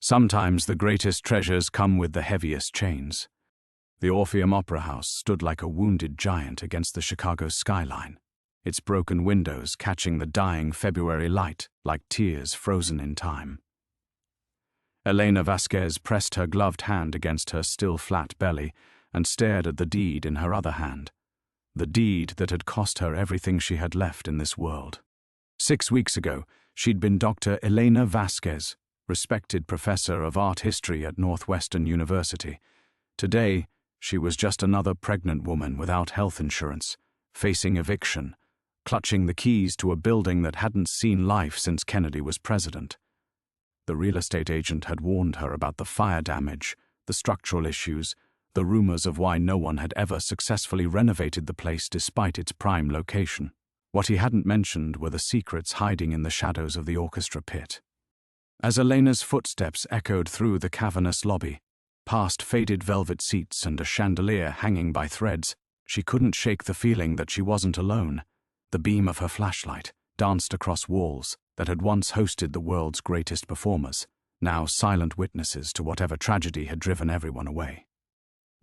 Sometimes the greatest treasures come with the heaviest chains. The Orpheum Opera House stood like a wounded giant against the Chicago skyline, its broken windows catching the dying February light like tears frozen in time. Elena Vasquez pressed her gloved hand against her still flat belly and stared at the deed in her other hand, the deed that had cost her everything she had left in this world. 6 weeks ago, she'd been Dr. Elena Vasquez, respected professor of art history at Northwestern University. Today, she was just another pregnant woman without health insurance, facing eviction, clutching the keys to a building that hadn't seen life since Kennedy was president. The real estate agent had warned her about the fire damage, the structural issues, the rumors of why no one had ever successfully renovated the place despite its prime location. What he hadn't mentioned were the secrets hiding in the shadows of the orchestra pit. As Elena's footsteps echoed through the cavernous lobby, past faded velvet seats and a chandelier hanging by threads, she couldn't shake the feeling that she wasn't alone. The beam of her flashlight danced across walls that had once hosted the world's greatest performers, now silent witnesses to whatever tragedy had driven everyone away.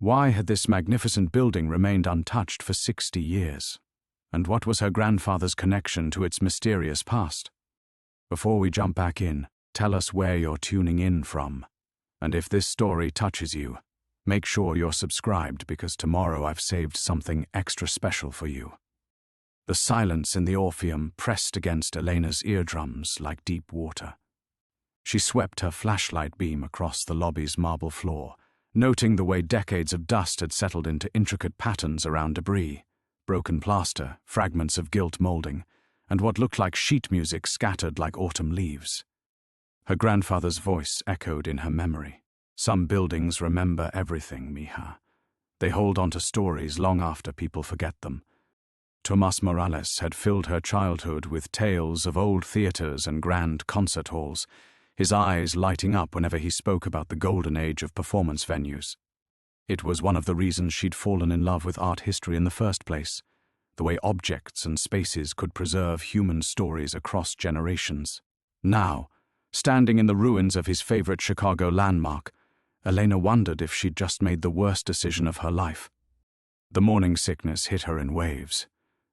Why had this magnificent building remained untouched for 60 years? And what was her grandfather's connection to its mysterious past? Before we jump back in, tell us where you're tuning in from. And if this story touches you, make sure you're subscribed because tomorrow I've saved something extra special for you. The silence in the Orpheum pressed against Elena's eardrums like deep water. She swept her flashlight beam across the lobby's marble floor, noting the way decades of dust had settled into intricate patterns around debris, broken plaster, fragments of gilt molding, and what looked like sheet music scattered like autumn leaves. Her grandfather's voice echoed in her memory. Some buildings remember everything, mija. They hold on to stories long after people forget them. Tomas Morales had filled her childhood with tales of old theaters and grand concert halls, his eyes lighting up whenever he spoke about the golden age of performance venues. It was one of the reasons she'd fallen in love with art history in the first place, the way objects and spaces could preserve human stories across generations. Now, standing in the ruins of his favorite Chicago landmark, Elena wondered if she'd just made the worst decision of her life. The morning sickness hit her in waves,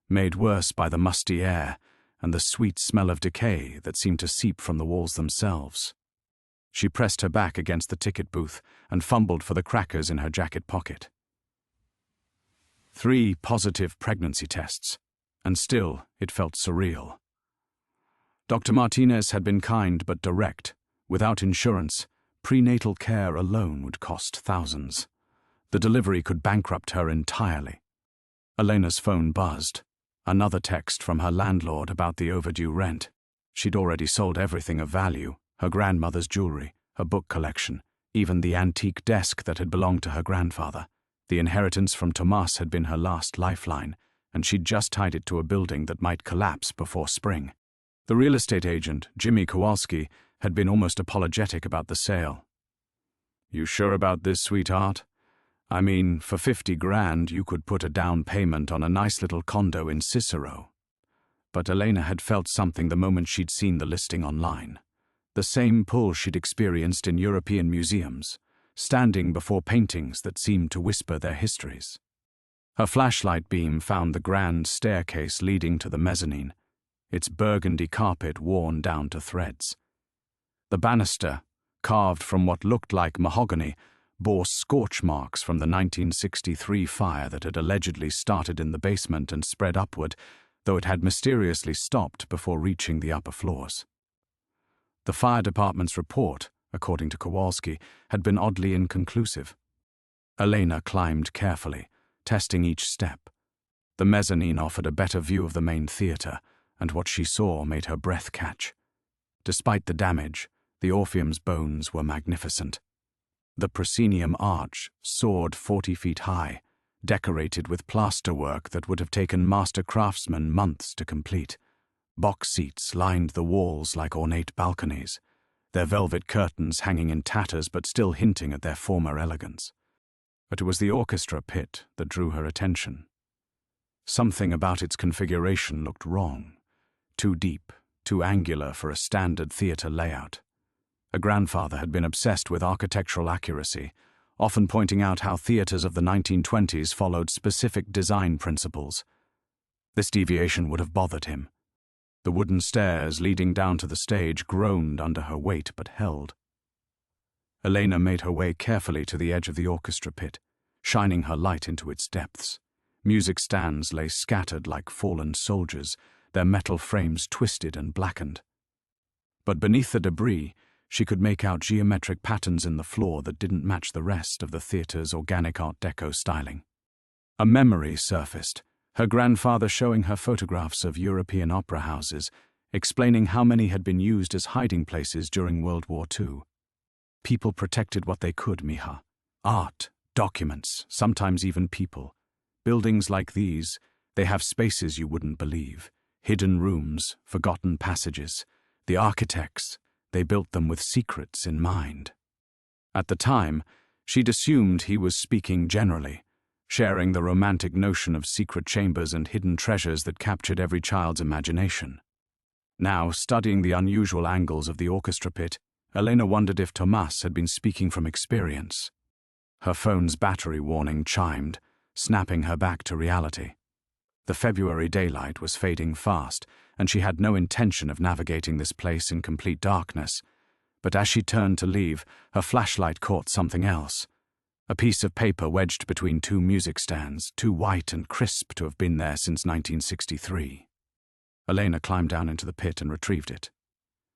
made worse by the musty air and the sweet smell of decay that seemed to seep from the walls themselves. She pressed her back against the ticket booth and fumbled for the crackers in her jacket pocket. 3 positive pregnancy tests, and still it felt surreal. Dr. Martinez had been kind but direct. Without insurance, prenatal care alone would cost thousands. The delivery could bankrupt her entirely. Elena's phone buzzed. Another text from her landlord about the overdue rent. She'd already sold everything of value, her grandmother's jewelry, her book collection, even the antique desk that had belonged to her grandfather. The inheritance from Tomas had been her last lifeline, and she'd just tied it to a building that might collapse before spring. The real estate agent, Jimmy Kowalski, had been almost apologetic about the sale. "You sure about this, sweetheart? I mean, for 50 grand, you could put a down payment on a nice little condo in Cicero." But Elena had felt something the moment she'd seen the listing online. The same pull she'd experienced in European museums, standing before paintings that seemed to whisper their histories. Her flashlight beam found the grand staircase leading to the mezzanine, its burgundy carpet worn down to threads. The banister, carved from what looked like mahogany, bore scorch marks from the 1963 fire that had allegedly started in the basement and spread upward, though it had mysteriously stopped before reaching the upper floors. The fire department's report, according to Kowalski, had been oddly inconclusive. Elena climbed carefully, testing each step. The mezzanine offered a better view of the main theater, and what she saw made her breath catch. Despite the damage, the Orpheum's bones were magnificent. The proscenium arch soared 40 feet high, decorated with plasterwork that would have taken master craftsmen months to complete. Box seats lined the walls like ornate balconies, their velvet curtains hanging in tatters but still hinting at their former elegance. But it was the orchestra pit that drew her attention. Something about its configuration looked wrong. Too deep, too angular for a standard theater layout. Her grandfather had been obsessed with architectural accuracy, often pointing out how theaters of the 1920s followed specific design principles. This deviation would have bothered him. The wooden stairs leading down to the stage groaned under her weight but held. Elena made her way carefully to the edge of the orchestra pit, shining her light into its depths. Music stands lay scattered like fallen soldiers, their metal frames twisted and blackened. But beneath the debris, she could make out geometric patterns in the floor that didn't match the rest of the theater's organic Art Deco styling. A memory surfaced, her grandfather showing her photographs of European opera houses, explaining how many had been used as hiding places during World War II. People protected what they could, Miha. Art, documents, sometimes even people. Buildings like these, they have spaces you wouldn't believe. Hidden rooms, forgotten passages. The architects, they built them with secrets in mind. At the time, she'd assumed he was speaking generally, sharing the romantic notion of secret chambers and hidden treasures that captured every child's imagination. Now, studying the unusual angles of the orchestra pit, Elena wondered if Tomas had been speaking from experience. Her phone's battery warning chimed, snapping her back to reality. The February daylight was fading fast, and she had no intention of navigating this place in complete darkness. But as she turned to leave, her flashlight caught something else. A piece of paper wedged between two music stands, too white and crisp to have been there since 1963. Elena climbed down into the pit and retrieved it.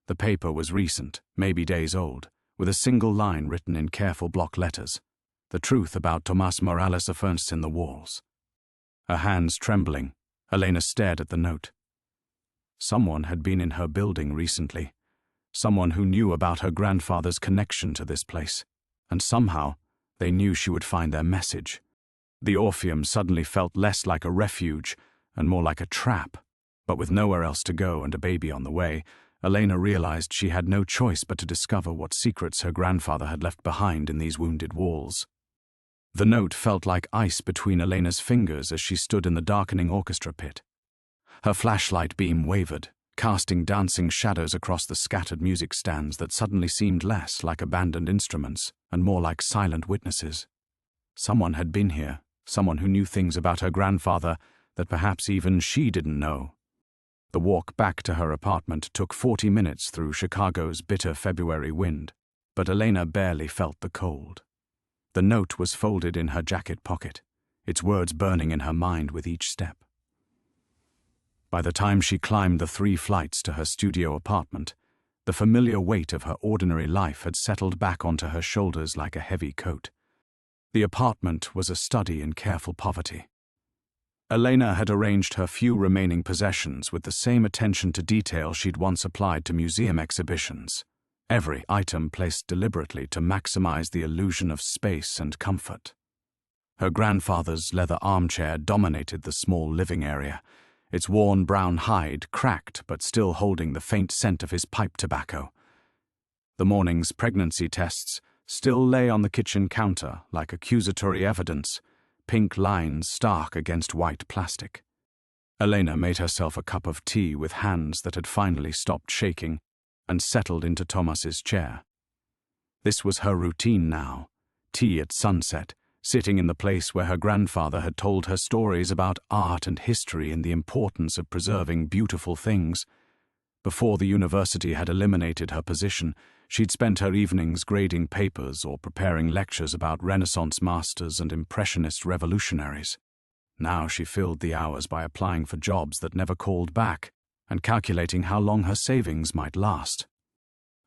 The paper was recent, maybe days old, with a single line written in careful block letters. The truth about Tomas Morales Aferns in the walls. Her hands trembling, Elena stared at the note. Someone had been in her building recently. Someone who knew about her grandfather's connection to this place. And somehow, they knew she would find their message. The Orpheum suddenly felt less like a refuge and more like a trap. But with nowhere else to go and a baby on the way, Elena realized she had no choice but to discover what secrets her grandfather had left behind in these wounded walls. The note felt like ice between Elena's fingers as she stood in the darkening orchestra pit. Her flashlight beam wavered, casting dancing shadows across the scattered music stands that suddenly seemed less like abandoned instruments and more like silent witnesses. Someone had been here, someone who knew things about her grandfather that perhaps even she didn't know. The walk back to her apartment took 40 minutes through Chicago's bitter February wind, but Elena barely felt the cold. The note was folded in her jacket pocket, its words burning in her mind with each step. By the time she climbed the 3 flights to her studio apartment, the familiar weight of her ordinary life had settled back onto her shoulders like a heavy coat. The apartment was a study in careful poverty. Elena had arranged her few remaining possessions with the same attention to detail she'd once applied to museum exhibitions. Every item placed deliberately to maximize the illusion of space and comfort. Her grandfather's leather armchair dominated the small living area, its worn brown hide cracked but still holding the faint scent of his pipe tobacco. The morning's pregnancy tests still lay on the kitchen counter like accusatory evidence, pink lines stark against white plastic. Elena made herself a cup of tea with hands that had finally stopped shaking and settled into Tomas's chair. This was her routine now, tea at sunset, sitting in the place where her grandfather had told her stories about art and history and the importance of preserving beautiful things. Before the university had eliminated her position, she'd spent her evenings grading papers or preparing lectures about Renaissance masters and Impressionist revolutionaries. Now she filled the hours by applying for jobs that never called back and calculating how long her savings might last.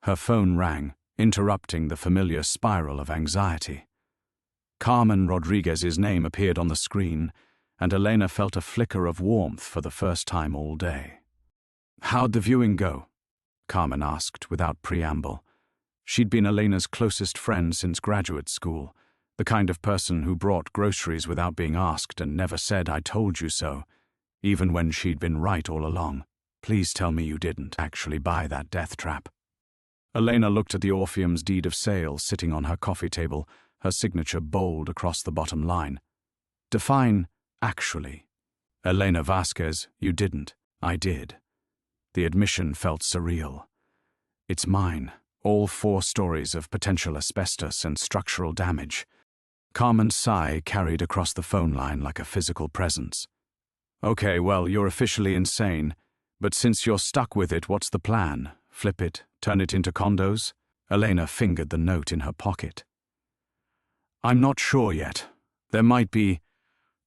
Her phone rang, interrupting the familiar spiral of anxiety. Carmen Rodriguez's name appeared on the screen, and Elena felt a flicker of warmth for the first time all day. "How'd the viewing go?" Carmen asked without preamble. She'd been Elena's closest friend since graduate school, the kind of person who brought groceries without being asked and never said, "I told you so," even when she'd been right all along. "Please tell me you didn't actually buy that death trap." Elena looked at the Orpheum's deed of sale sitting on her coffee table, her signature bold across the bottom line. Define actually. Elena Vasquez, you didn't. I did. The admission felt surreal. It's mine. All 4 stories of potential asbestos and structural damage. Carmen's sigh carried across the phone line like a physical presence. Okay, well, you're officially insane, but since you're stuck with it, what's the plan? Flip it, turn it into condos? Elena fingered the note in her pocket. I'm not sure yet. There might be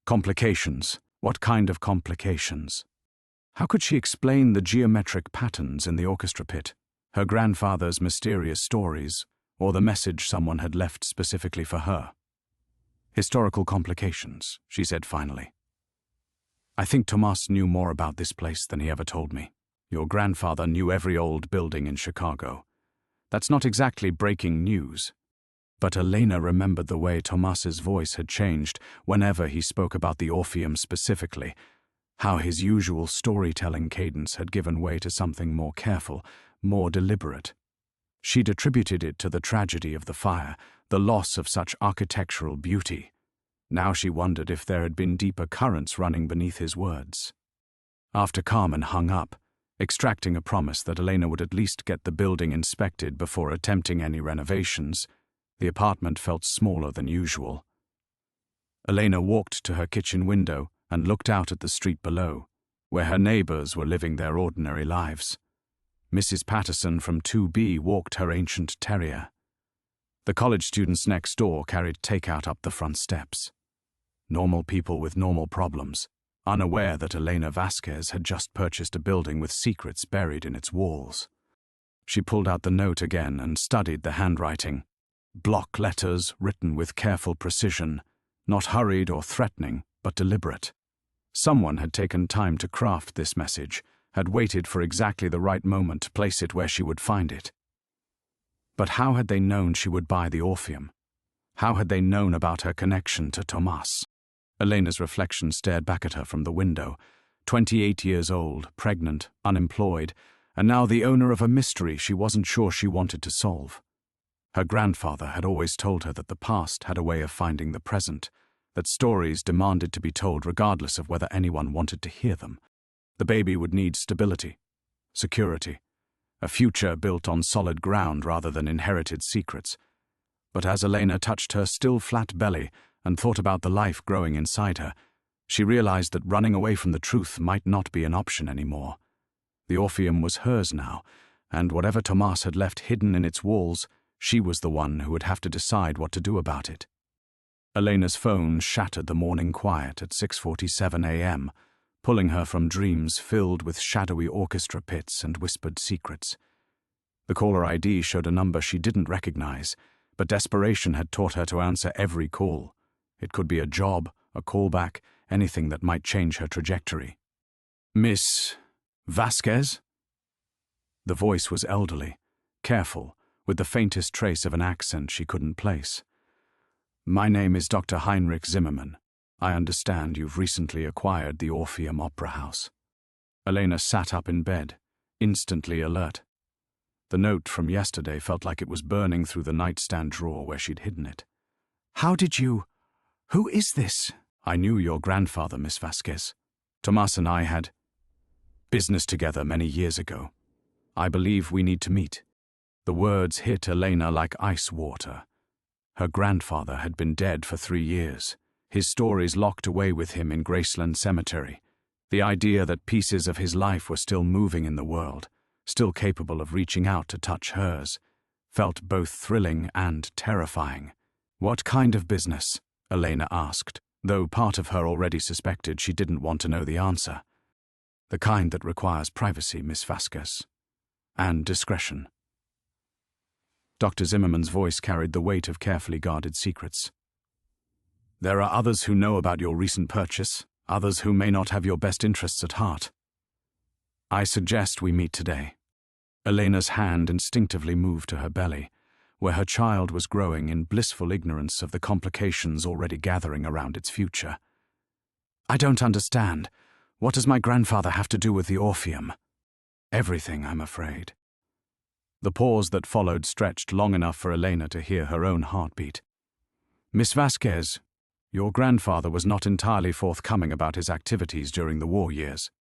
complications. What kind of complications? How could she explain the geometric patterns in the orchestra pit, her grandfather's mysterious stories, or the message someone had left specifically for her? Historical complications, she said finally. I think Tomas knew more about this place than he ever told me. Your grandfather knew every old building in Chicago. That's not exactly breaking news. But Elena remembered the way Tomas's voice had changed whenever he spoke about the Orpheum specifically, how his usual storytelling cadence had given way to something more careful, more deliberate. She'd attributed it to the tragedy of the fire, the loss of such architectural beauty. Now she wondered if there had been deeper currents running beneath his words. After Carmen hung up, extracting a promise that Elena would at least get the building inspected before attempting any renovations, the apartment felt smaller than usual. Elena walked to her kitchen window and looked out at the street below, where her neighbors were living their ordinary lives. Mrs. Patterson from 2B walked her ancient terrier. The college students next door carried takeout up the front steps. Normal people with normal problems, unaware that Elena Vasquez had just purchased a building with secrets buried in its walls. She pulled out the note again and studied the handwriting. Block letters written with careful precision, not hurried or threatening, but deliberate. Someone had taken time to craft this message, had waited for exactly the right moment to place it where she would find it. But how had they known she would buy the Orpheum? How had they known about her connection to Tomas? Elena's reflection stared back at her from the window, 28 years old, pregnant, unemployed, and now the owner of a mystery she wasn't sure she wanted to solve. Her grandfather had always told her that the past had a way of finding the present, that stories demanded to be told regardless of whether anyone wanted to hear them. The baby would need stability, security, a future built on solid ground rather than inherited secrets. But as Elena touched her still flat belly and thought about the life growing inside her, she realized that running away from the truth might not be an option anymore. The Orpheum was hers now, and whatever Tomas had left hidden in its walls, she was the one who would have to decide what to do about it. Elena's phone shattered the morning quiet at 6:47 a.m., pulling her from dreams filled with shadowy orchestra pits and whispered secrets. The caller ID showed a number she didn't recognize, but desperation had taught her to answer every call. It could be a job, a callback, anything that might change her trajectory. Miss Vasquez? The voice was elderly, careful, with the faintest trace of an accent she couldn't place. My name is Dr. Heinrich Zimmermann. I understand you've recently acquired the Orpheum Opera House. Elena sat up in bed, instantly alert. The note from yesterday felt like it was burning through the nightstand drawer where she'd hidden it. How did you... Who is this? I knew your grandfather, Miss Vasquez. Tomas and I had business together many years ago. I believe we need to meet. The words hit Elena like ice water. Her grandfather had been dead for 3 years, his stories locked away with him in Graceland Cemetery. The idea that pieces of his life were still moving in the world, still capable of reaching out to touch hers, felt both thrilling and terrifying. What kind of business? Elena asked, though part of her already suspected she didn't want to know the answer. The kind that requires privacy, Miss Vasquez, and discretion. Dr. Zimmermann's voice carried the weight of carefully guarded secrets. There are others who know about your recent purchase, others who may not have your best interests at heart. I suggest we meet today. Elena's hand instinctively moved to her belly, where her child was growing in blissful ignorance of the complications already gathering around its future. I don't understand. What does my grandfather have to do with the Orpheum? Everything, I'm afraid. The pause that followed stretched long enough for Elena to hear her own heartbeat. Miss Vasquez, your grandfather was not entirely forthcoming about his activities during the war years.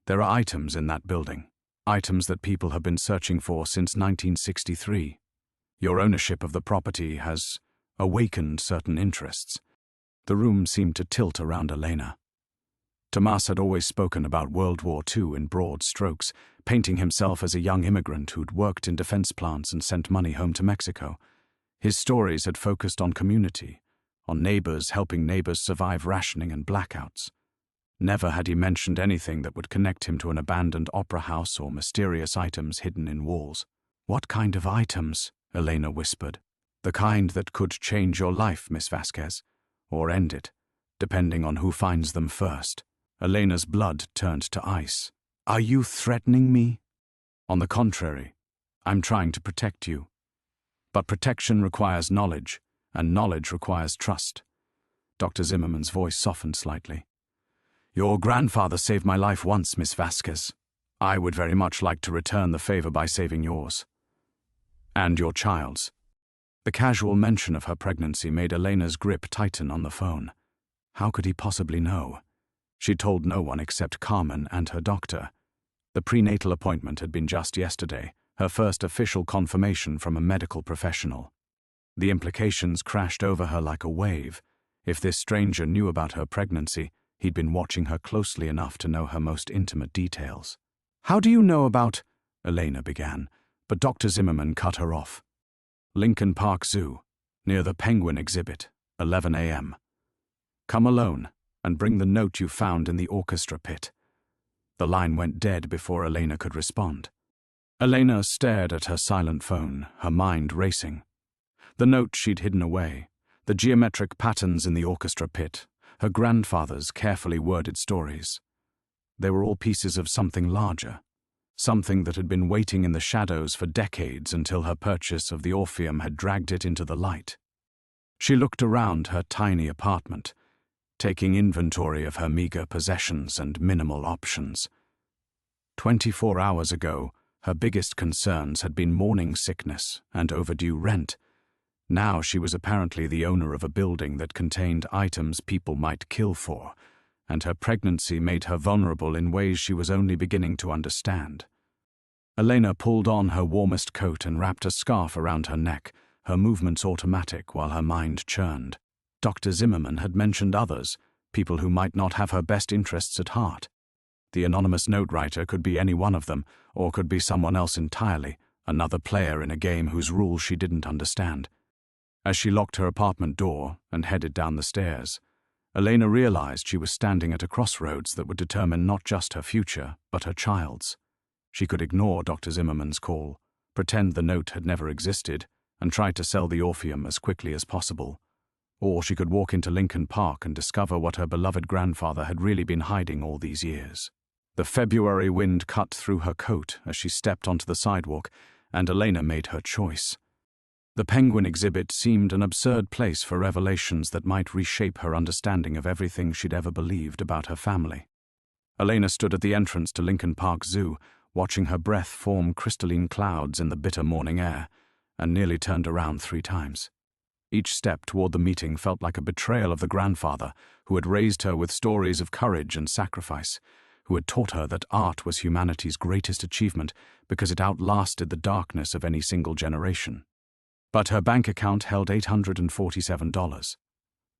There are items in that building. items that people have been searching for since 1963. Your ownership of the property has awakened certain interests. The room seemed to tilt around Elena. Tomas had always spoken about World War II in broad strokes, painting himself as a young immigrant who'd worked in defense plants and sent money home to Mexico. His stories had focused on community, on neighbors helping neighbors survive rationing and blackouts. Never had he mentioned anything that would connect him to an abandoned opera house or mysterious items hidden in walls. "What kind of items?" Elena whispered. "The kind that could change your life, Miss Vasquez, or end it, depending on who finds them first." Elena's blood turned to ice. "Are you threatening me?" "On the contrary, I'm trying to protect you. But protection requires knowledge, and knowledge requires trust." Dr. Zimmerman's voice softened slightly. "Your grandfather saved my life once, Miss Vasquez. I would very much like to return the favor by saving yours. And your child's." The casual mention of her pregnancy made Elena's grip tighten on the phone. How could he possibly know? She told no one except Carmen and her doctor. The prenatal appointment had been just yesterday, her first official confirmation from a medical professional. The implications crashed over her like a wave. If this stranger knew about her pregnancy, he'd been watching her closely enough to know her most intimate details. "How do you know about—" Elena began, but Dr. Zimmerman cut her off. "Lincoln Park Zoo, near the penguin exhibit, 11 a.m. Come alone, and bring the note you found in the orchestra pit." The line went dead before Elena could respond. Elena stared at her silent phone, her mind racing. The note she'd hidden away, the geometric patterns in the orchestra pit, her grandfather's carefully worded stories. They were all pieces of something larger, something that had been waiting in the shadows for decades until her purchase of the Orpheum had dragged it into the light. She looked around her tiny apartment, taking inventory of her meager possessions and minimal options. 24 hours ago, her biggest concerns had been morning sickness and overdue rent. Now she was apparently the owner of a building that contained items people might kill for, and her pregnancy made her vulnerable in ways she was only beginning to understand. Elena pulled on her warmest coat and wrapped a scarf around her neck, her movements automatic while her mind churned. Dr. Zimmerman had mentioned others, people who might not have her best interests at heart. The anonymous note writer could be any one of them, or could be someone else entirely, another player in a game whose rules she didn't understand. As she locked her apartment door and headed down the stairs, Elena realized she was standing at a crossroads that would determine not just her future, but her child's. She could ignore Dr. Zimmerman's call, pretend the note had never existed, and try to sell the Orpheum as quickly as possible. Or she could walk into Lincoln Park and discover what her beloved grandfather had really been hiding all these years. The February wind cut through her coat as she stepped onto the sidewalk, and Elena made her choice. The penguin exhibit seemed an absurd place for revelations that might reshape her understanding of everything she'd ever believed about her family. Elena stood at the entrance to Lincoln Park Zoo, watching her breath form crystalline clouds in the bitter morning air, and nearly turned around 3 times. Each step toward the meeting felt like a betrayal of the grandfather who had raised her with stories of courage and sacrifice, who had taught her that art was humanity's greatest achievement because it outlasted the darkness of any single generation. But her bank account held $847.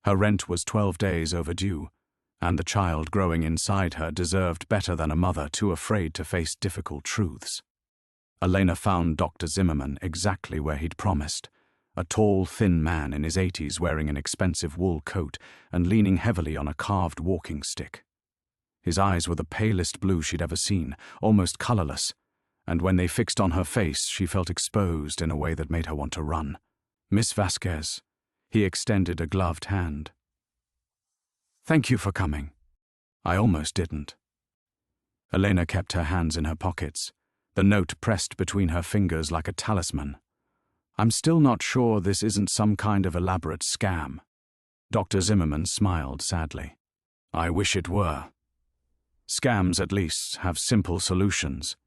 Her rent was 12 days overdue, and the child growing inside her deserved better than a mother too afraid to face difficult truths. Elena found Dr. Zimmerman exactly where he'd promised, a tall, thin man in his 80s wearing an expensive wool coat and leaning heavily on a carved walking stick. His eyes were the palest blue she'd ever seen, almost colorless, and when they fixed on her face, she felt exposed in a way that made her want to run. "Miss Vasquez," he extended a gloved hand. "Thank you for coming. I almost didn't." Elena kept her hands in her pockets, the note pressed between her fingers like a talisman. "I'm still not sure this isn't some kind of elaborate scam." Dr. Zimmerman smiled sadly. "I wish it were. Scams, at least, have simple solutions."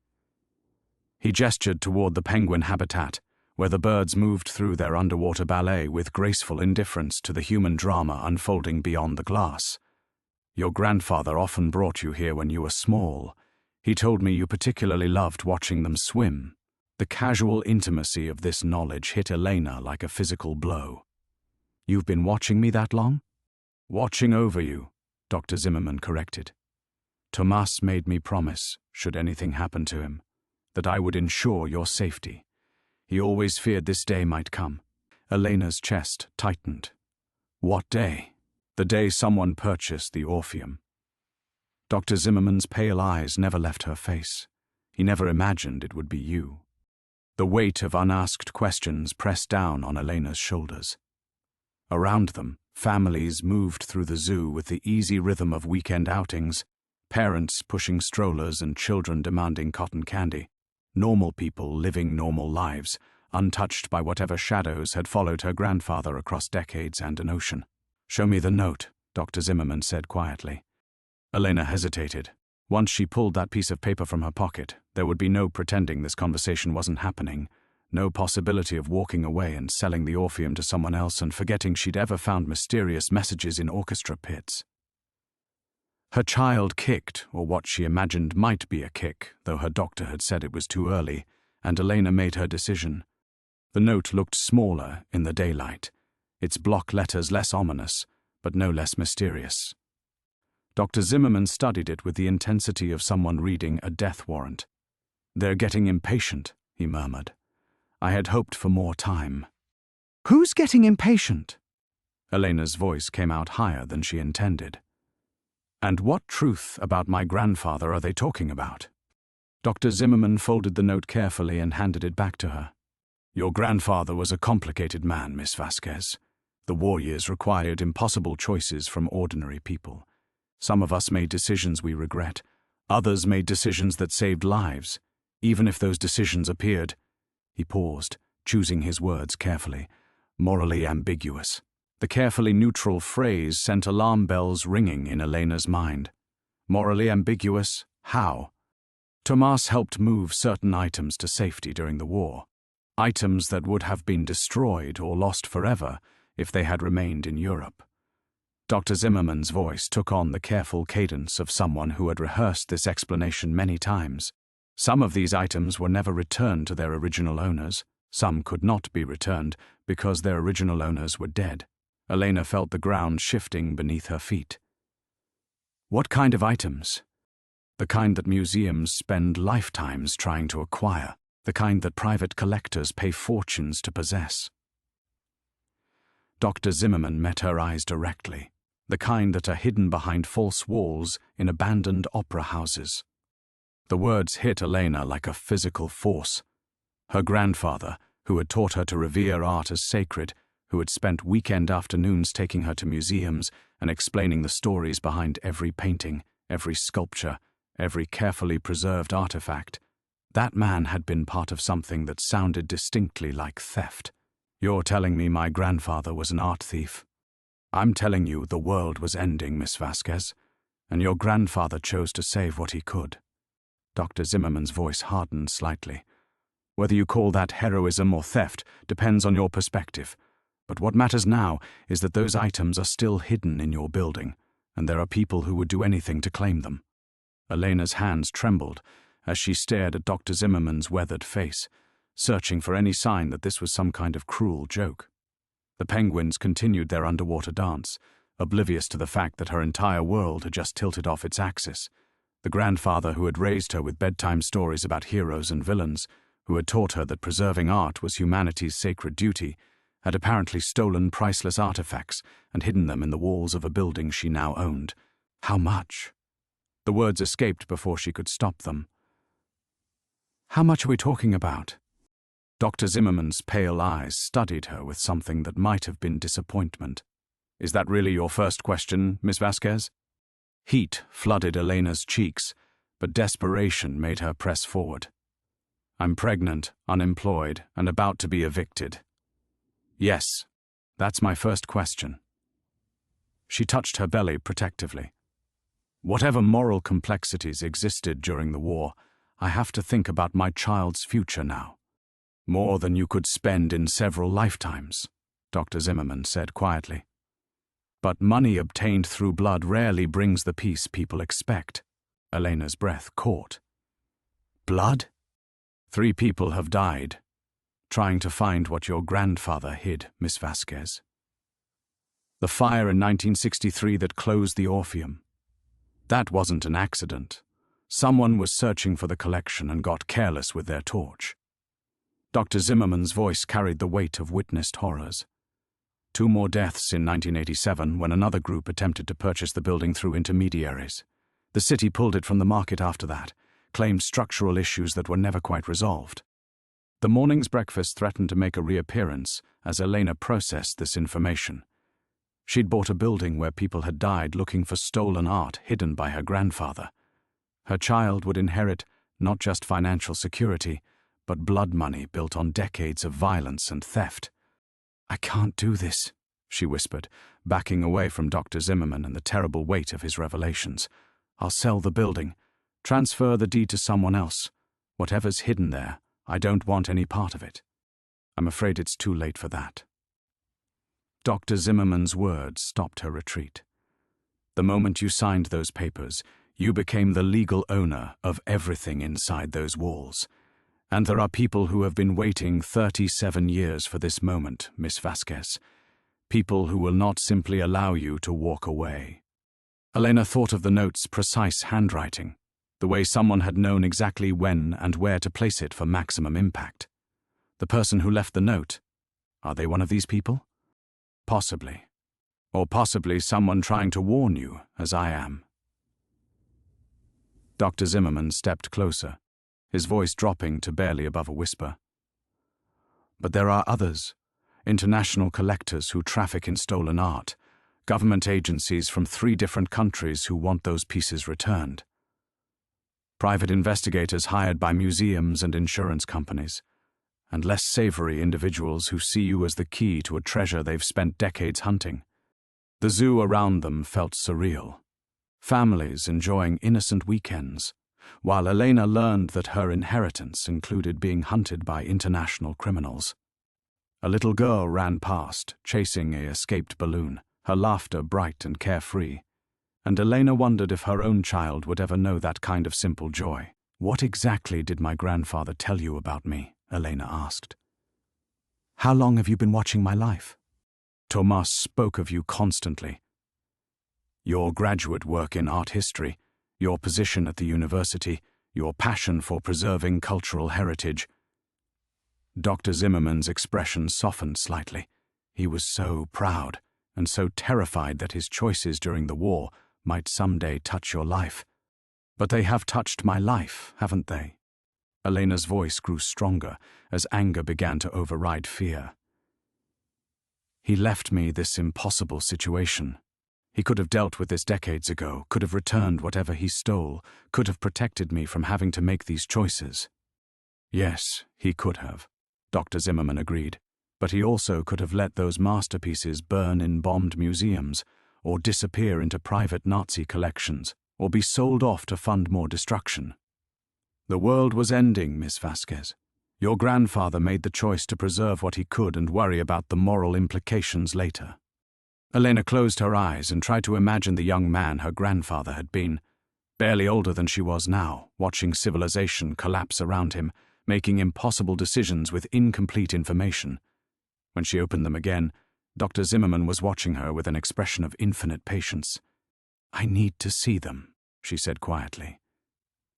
He gestured toward the penguin habitat, where the birds moved through their underwater ballet with graceful indifference to the human drama unfolding beyond the glass. "Your grandfather often brought you here when you were small. He told me you particularly loved watching them swim. The casual intimacy of this knowledge hit Elena like a physical blow. You've been watching me that long? Watching over you, Dr. Zimmerman corrected. Tomas made me promise, should anything happen to him, that I would ensure your safety. He always feared this day might come. Elena's chest tightened. What day? The day someone purchased the Orpheum. Dr. Zimmerman's pale eyes never left her face. He never imagined it would be you. The weight of unasked questions pressed down on Elena's shoulders. Around them, families moved through the zoo with the easy rhythm of weekend outings, parents pushing strollers and children demanding cotton candy, normal people living normal lives, untouched by whatever shadows had followed her grandfather across decades and an ocean. Show me the note, Dr. Zimmerman said quietly. Elena hesitated. Once she pulled that piece of paper from her pocket, there would be no pretending this conversation wasn't happening, no possibility of walking away and selling the Orpheum to someone else and forgetting she'd ever found mysterious messages in orchestra pits. Her child kicked, or what she imagined might be a kick, though her doctor had said it was too early, and Elena made her decision. The note looked smaller in the daylight, its block letters less ominous, but no less mysterious. Dr. Zimmerman studied it with the intensity of someone reading a death warrant. They're getting impatient, he murmured. I had hoped for more time. Who's getting impatient? Elena's voice came out higher than she intended. And what truth about my grandfather are they talking about? Dr. Zimmerman folded the note carefully and handed it back to her. Your grandfather was a complicated man, Miss Vasquez. The war years required impossible choices from ordinary people. Some of us made decisions we regret. Others made decisions that saved lives, even if those decisions appeared, he paused, choosing his words carefully, morally ambiguous. The carefully neutral phrase sent alarm bells ringing in Elena's mind. Morally ambiguous? How? Tomas helped move certain items to safety during the war. Items that would have been destroyed or lost forever if they had remained in Europe. Dr. Zimmerman's voice took on the careful cadence of someone who had rehearsed this explanation many times. Some of these items were never returned to their original owners. Some could not be returned because their original owners were dead. Elena felt the ground shifting beneath her feet. What kind of items? The kind that museums spend lifetimes trying to acquire. The kind that private collectors pay fortunes to possess. Dr. Zimmerman met her eyes directly. The kind that are hidden behind false walls in abandoned opera houses. The words hit Elena like a physical force. Her grandfather, who had taught her to revere art as sacred, who had spent weekend afternoons taking her to museums and explaining the stories behind every painting, every sculpture, every carefully preserved artifact, that man had been part of something that sounded distinctly like theft. You're telling me my grandfather was an art thief? I'm telling you the world was ending, Miss Vasquez, and your grandfather chose to save what he could. Dr. Zimmerman's voice hardened slightly. Whether you call that heroism or theft depends on your perspective, but what matters now is that those items are still hidden in your building, and there are people who would do anything to claim them. Elena's hands trembled as she stared at Dr. Zimmerman's weathered face, searching for any sign that this was some kind of cruel joke. The penguins continued their underwater dance, oblivious to the fact that her entire world had just tilted off its axis. The grandfather who had raised her with bedtime stories about heroes and villains, who had taught her that preserving art was humanity's sacred duty, had apparently stolen priceless artifacts and hidden them in the walls of a building she now owned. How much? The words escaped before she could stop them. How much are we talking about? Dr. Zimmerman's pale eyes studied her with something that might have been disappointment. Is that really your first question, Miss Vasquez? Heat flooded Elena's cheeks, but desperation made her press forward. I'm pregnant, unemployed, and about to be evicted. Yes, that's my first question. She touched her belly protectively. Whatever moral complexities existed during the war, I have to think about my child's future now. More than you could spend in several lifetimes, Dr. Zimmerman said quietly. But money obtained through blood rarely brings the peace people expect. Elena's breath caught. Blood? 3 people have died, trying to find what your grandfather hid, Miss Vasquez. The fire in 1963 that closed the Orpheum. That wasn't an accident. Someone was searching for the collection and got careless with their torch. Dr. Zimmerman's voice carried the weight of witnessed horrors. 2 more deaths in 1987 when another group attempted to purchase the building through intermediaries. The city pulled it from the market after that, claimed structural issues that were never quite resolved. The morning's breakfast threatened to make a reappearance as Elena processed this information. She'd bought a building where people had died looking for stolen art hidden by her grandfather. Her child would inherit not just financial security, but blood money built on decades of violence and theft. "I can't do this," she whispered, backing away from Dr. Zimmerman and the terrible weight of his revelations. "I'll sell the building, transfer the deed to someone else. Whatever's hidden there, I don't want any part of it. I'm afraid it's too late for that." Dr. Zimmerman's words stopped her retreat. "The moment you signed those papers, you became the legal owner of everything inside those walls. And there are people who have been waiting 37 years for this moment, Miss Vasquez. People who will not simply allow you to walk away." Elena thought of the note's precise handwriting, the way someone had known exactly when and where to place it for maximum impact. The person who left the note, are they one of these people? Possibly. Or possibly someone trying to warn you, as I am. Dr. Zimmerman stepped closer, his voice dropping to barely above a whisper. "But there are others, international collectors who traffic in stolen art, government agencies from 3 different countries who want those pieces returned. Private investigators hired by museums and insurance companies, and less savory individuals who see you as the key to a treasure they've spent decades hunting. The zoo around them felt surreal. Families enjoying innocent weekends, while Elena learned that her inheritance included being hunted by international criminals. A little girl ran past, chasing a escaped balloon, her laughter bright and carefree, and Elena wondered if her own child would ever know that kind of simple joy. "What exactly did my grandfather tell you about me?" Elena asked. "How long have you been watching my life?" "Tomas spoke of you constantly. Your graduate work in art history, your position at the university, your passion for preserving cultural heritage." Dr. Zimmerman's expression softened slightly. He was so proud and so terrified that his choices during the war might someday touch your life. "But they have touched my life, haven't they?" Elena's voice grew stronger as anger began to override fear. "He left me this impossible situation. He could have dealt with this decades ago, could have returned whatever he stole, could have protected me from having to make these choices." "Yes, he could have," Dr. Zimmerman agreed. "But he also could have let those masterpieces burn in bombed museums, or disappear into private Nazi collections, or be sold off to fund more destruction. The world was ending, Miss Vasquez. Your grandfather made the choice to preserve what he could and worry about the moral implications later." Elena closed her eyes and tried to imagine the young man her grandfather had been, barely older than she was now, watching civilization collapse around him, making impossible decisions with incomplete information. When she opened them again, Dr. Zimmerman was watching her with an expression of infinite patience. "I need to see them," she said quietly.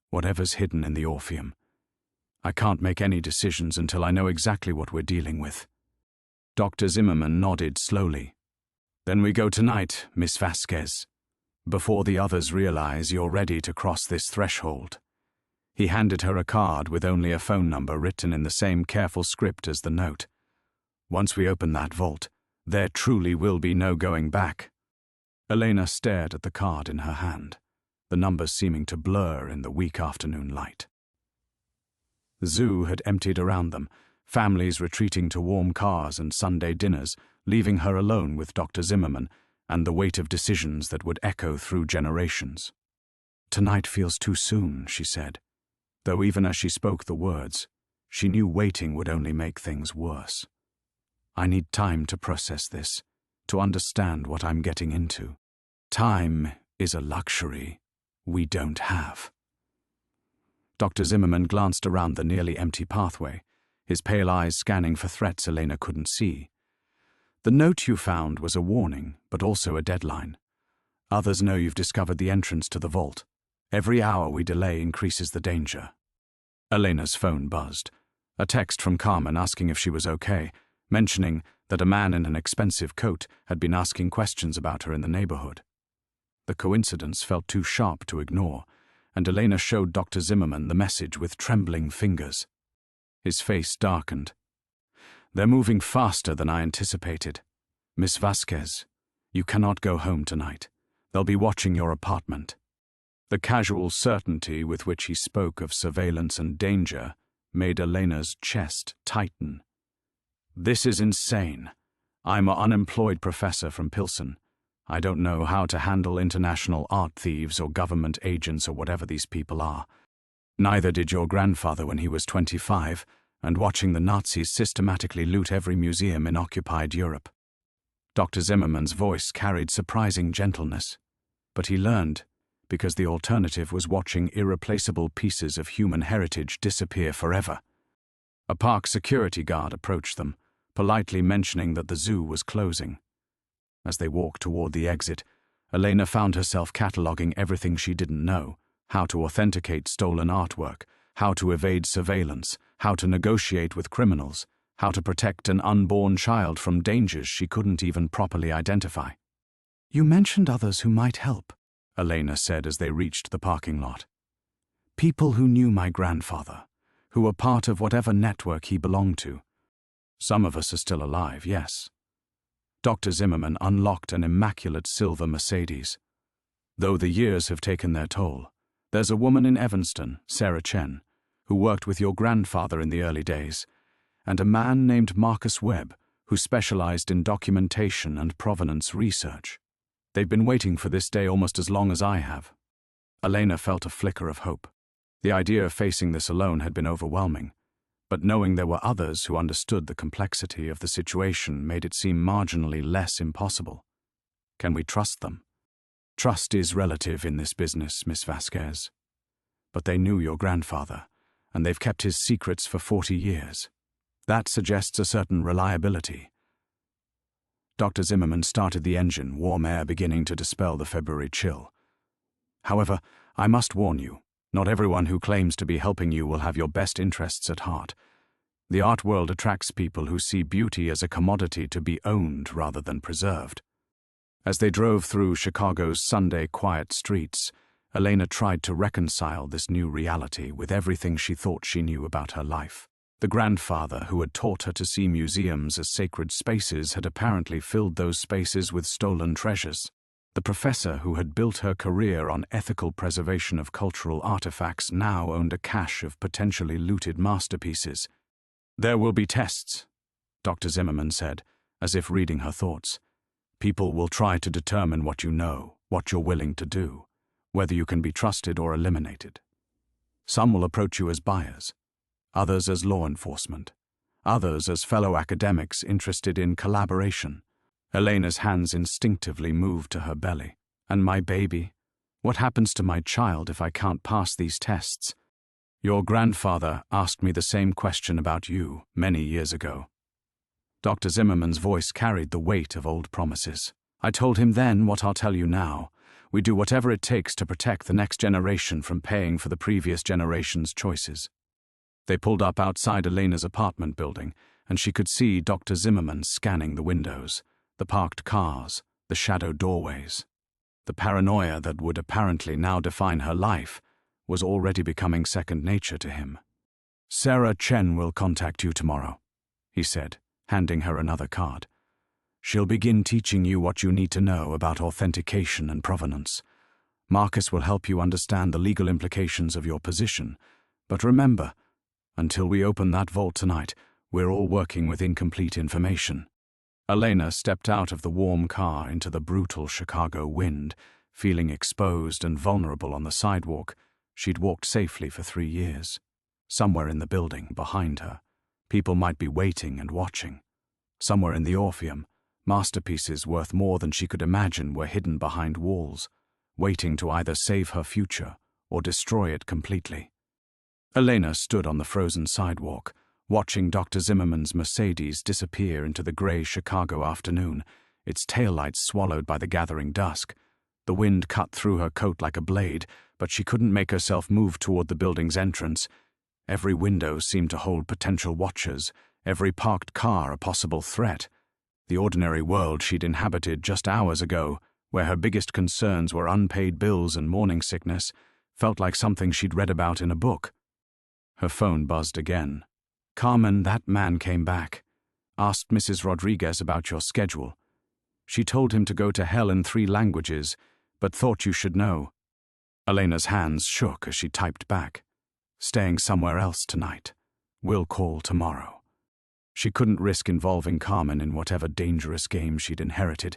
"Whatever's hidden in the Orpheum. I can't make any decisions until I know exactly what we're dealing with." Dr. Zimmerman nodded slowly. "Then we go tonight, Miss Vasquez, before the others realize you're ready to cross this threshold." He handed her a card with only a phone number written in the same careful script as the note. "Once we open that vault, there truly will be no going back." Elena stared at the card in her hand, the numbers seeming to blur in the weak afternoon light. The zoo had emptied around them, families retreating to warm cars and Sunday dinners, leaving her alone with Dr. Zimmerman and the weight of decisions that would echo through generations. "Tonight feels too soon," she said, though even as she spoke the words, she knew waiting would only make things worse. "I need time to process this, to understand what I'm getting into. Time is a luxury we don't have." Dr. Zimmerman glanced around the nearly empty pathway, his pale eyes scanning for threats Elena couldn't see. The note you found was a warning, but also a deadline. Others know you've discovered the entrance to the vault. Every hour we delay increases the danger. Elena's phone buzzed. A text from Carmen asking if she was okay, mentioning that a man in an expensive coat had been asking questions about her in the neighborhood. The coincidence felt too sharp to ignore, and Elena showed Dr. Zimmerman the message with trembling fingers. His face darkened. "They're moving faster than I anticipated. Miss Vasquez, you cannot go home tonight. They'll be watching your apartment." The casual certainty with which he spoke of surveillance and danger made Elena's chest tighten. "This is insane. I'm an unemployed professor from Pilsen. I don't know how to handle international art thieves or government agents or whatever these people are. Neither did your grandfather when he was 25, and watching the Nazis systematically loot every museum in occupied Europe." Dr. Zimmerman's voice carried surprising gentleness, but he learned, because the alternative was watching irreplaceable pieces of human heritage disappear forever. A park security guard approached them, politely mentioning that the zoo was closing. As they walked toward the exit, Elena found herself cataloging everything she didn't know: how to authenticate stolen artwork, how to evade surveillance, how to negotiate with criminals, how to protect an unborn child from dangers she couldn't even properly identify. "You mentioned others who might help," Elena said as they reached the parking lot. "People who knew my grandfather, who were part of whatever network he belonged to. Some of us are still alive, yes." Dr. Zimmerman unlocked an immaculate silver Mercedes. "Though the years have taken their toll, there's a woman in Evanston, Sarah Chen, who worked with your grandfather in the early days, and a man named Marcus Webb, who specialized in documentation and provenance research. They've been waiting for this day almost as long as I have." Elena felt a flicker of hope. The idea of facing this alone had been overwhelming, but knowing there were others who understood the complexity of the situation made it seem marginally less impossible. Can we trust them? Trust is relative in this business, Miss Vasquez. But they knew your grandfather, and they've kept his secrets for 40 years. That suggests a certain reliability. Dr. Zimmerman started the engine, warm air beginning to dispel the February chill. "However, I must warn you, not everyone who claims to be helping you will have your best interests at heart. The art world attracts people who see beauty as a commodity to be owned rather than preserved." As they drove through Chicago's Sunday quiet streets, Elena tried to reconcile this new reality with everything she thought she knew about her life. The grandfather who had taught her to see museums as sacred spaces had apparently filled those spaces with stolen treasures. The professor who had built her career on ethical preservation of cultural artifacts now owned a cache of potentially looted masterpieces. "There will be tests," Dr. Zimmerman said, as if reading her thoughts. "People will try to determine what you know, what you're willing to do, whether you can be trusted or eliminated. Some will approach you as buyers, others as law enforcement, others as fellow academics interested in collaboration." Elena's hands instinctively moved to her belly. "And my baby? What happens to my child if I can't pass these tests? Your grandfather asked me the same question about you many years ago." Dr. Zimmerman's voice carried the weight of old promises. "I told him then what I'll tell you now. We do whatever it takes to protect the next generation from paying for the previous generation's choices." They pulled up outside Elena's apartment building, and she could see Dr. Zimmerman scanning the windows, the parked cars, the shadow doorways. The paranoia that would apparently now define her life was already becoming second nature to him. "Sarah Chen will contact you tomorrow," he said, handing her another card. "She'll begin teaching you what you need to know about authentication and provenance. Marcus will help you understand the legal implications of your position. But remember, until we open that vault tonight, we're all working with incomplete information." Elena stepped out of the warm car into the brutal Chicago wind, feeling exposed and vulnerable on the sidewalk she'd walked safely for 3 years. Somewhere in the building, behind her, people might be waiting and watching. Somewhere in the Orpheum, masterpieces worth more than she could imagine were hidden behind walls, waiting to either save her future or destroy it completely. Elena stood on the frozen sidewalk, watching Dr. Zimmerman's Mercedes disappear into the gray Chicago afternoon, its taillights swallowed by the gathering dusk. The wind cut through her coat like a blade, but she couldn't make herself move toward the building's entrance. Every window seemed to hold potential watchers, every parked car a possible threat. The ordinary world she'd inhabited just hours ago, where her biggest concerns were unpaid bills and morning sickness, felt like something she'd read about in a book. Her phone buzzed again. "Carmen, that man came back. Asked Mrs. Rodriguez about your schedule. She told him to go to hell in 3 languages, but thought you should know." Elena's hands shook as she typed back. "Staying somewhere else tonight. We'll call tomorrow." She couldn't risk involving Carmen in whatever dangerous game she'd inherited,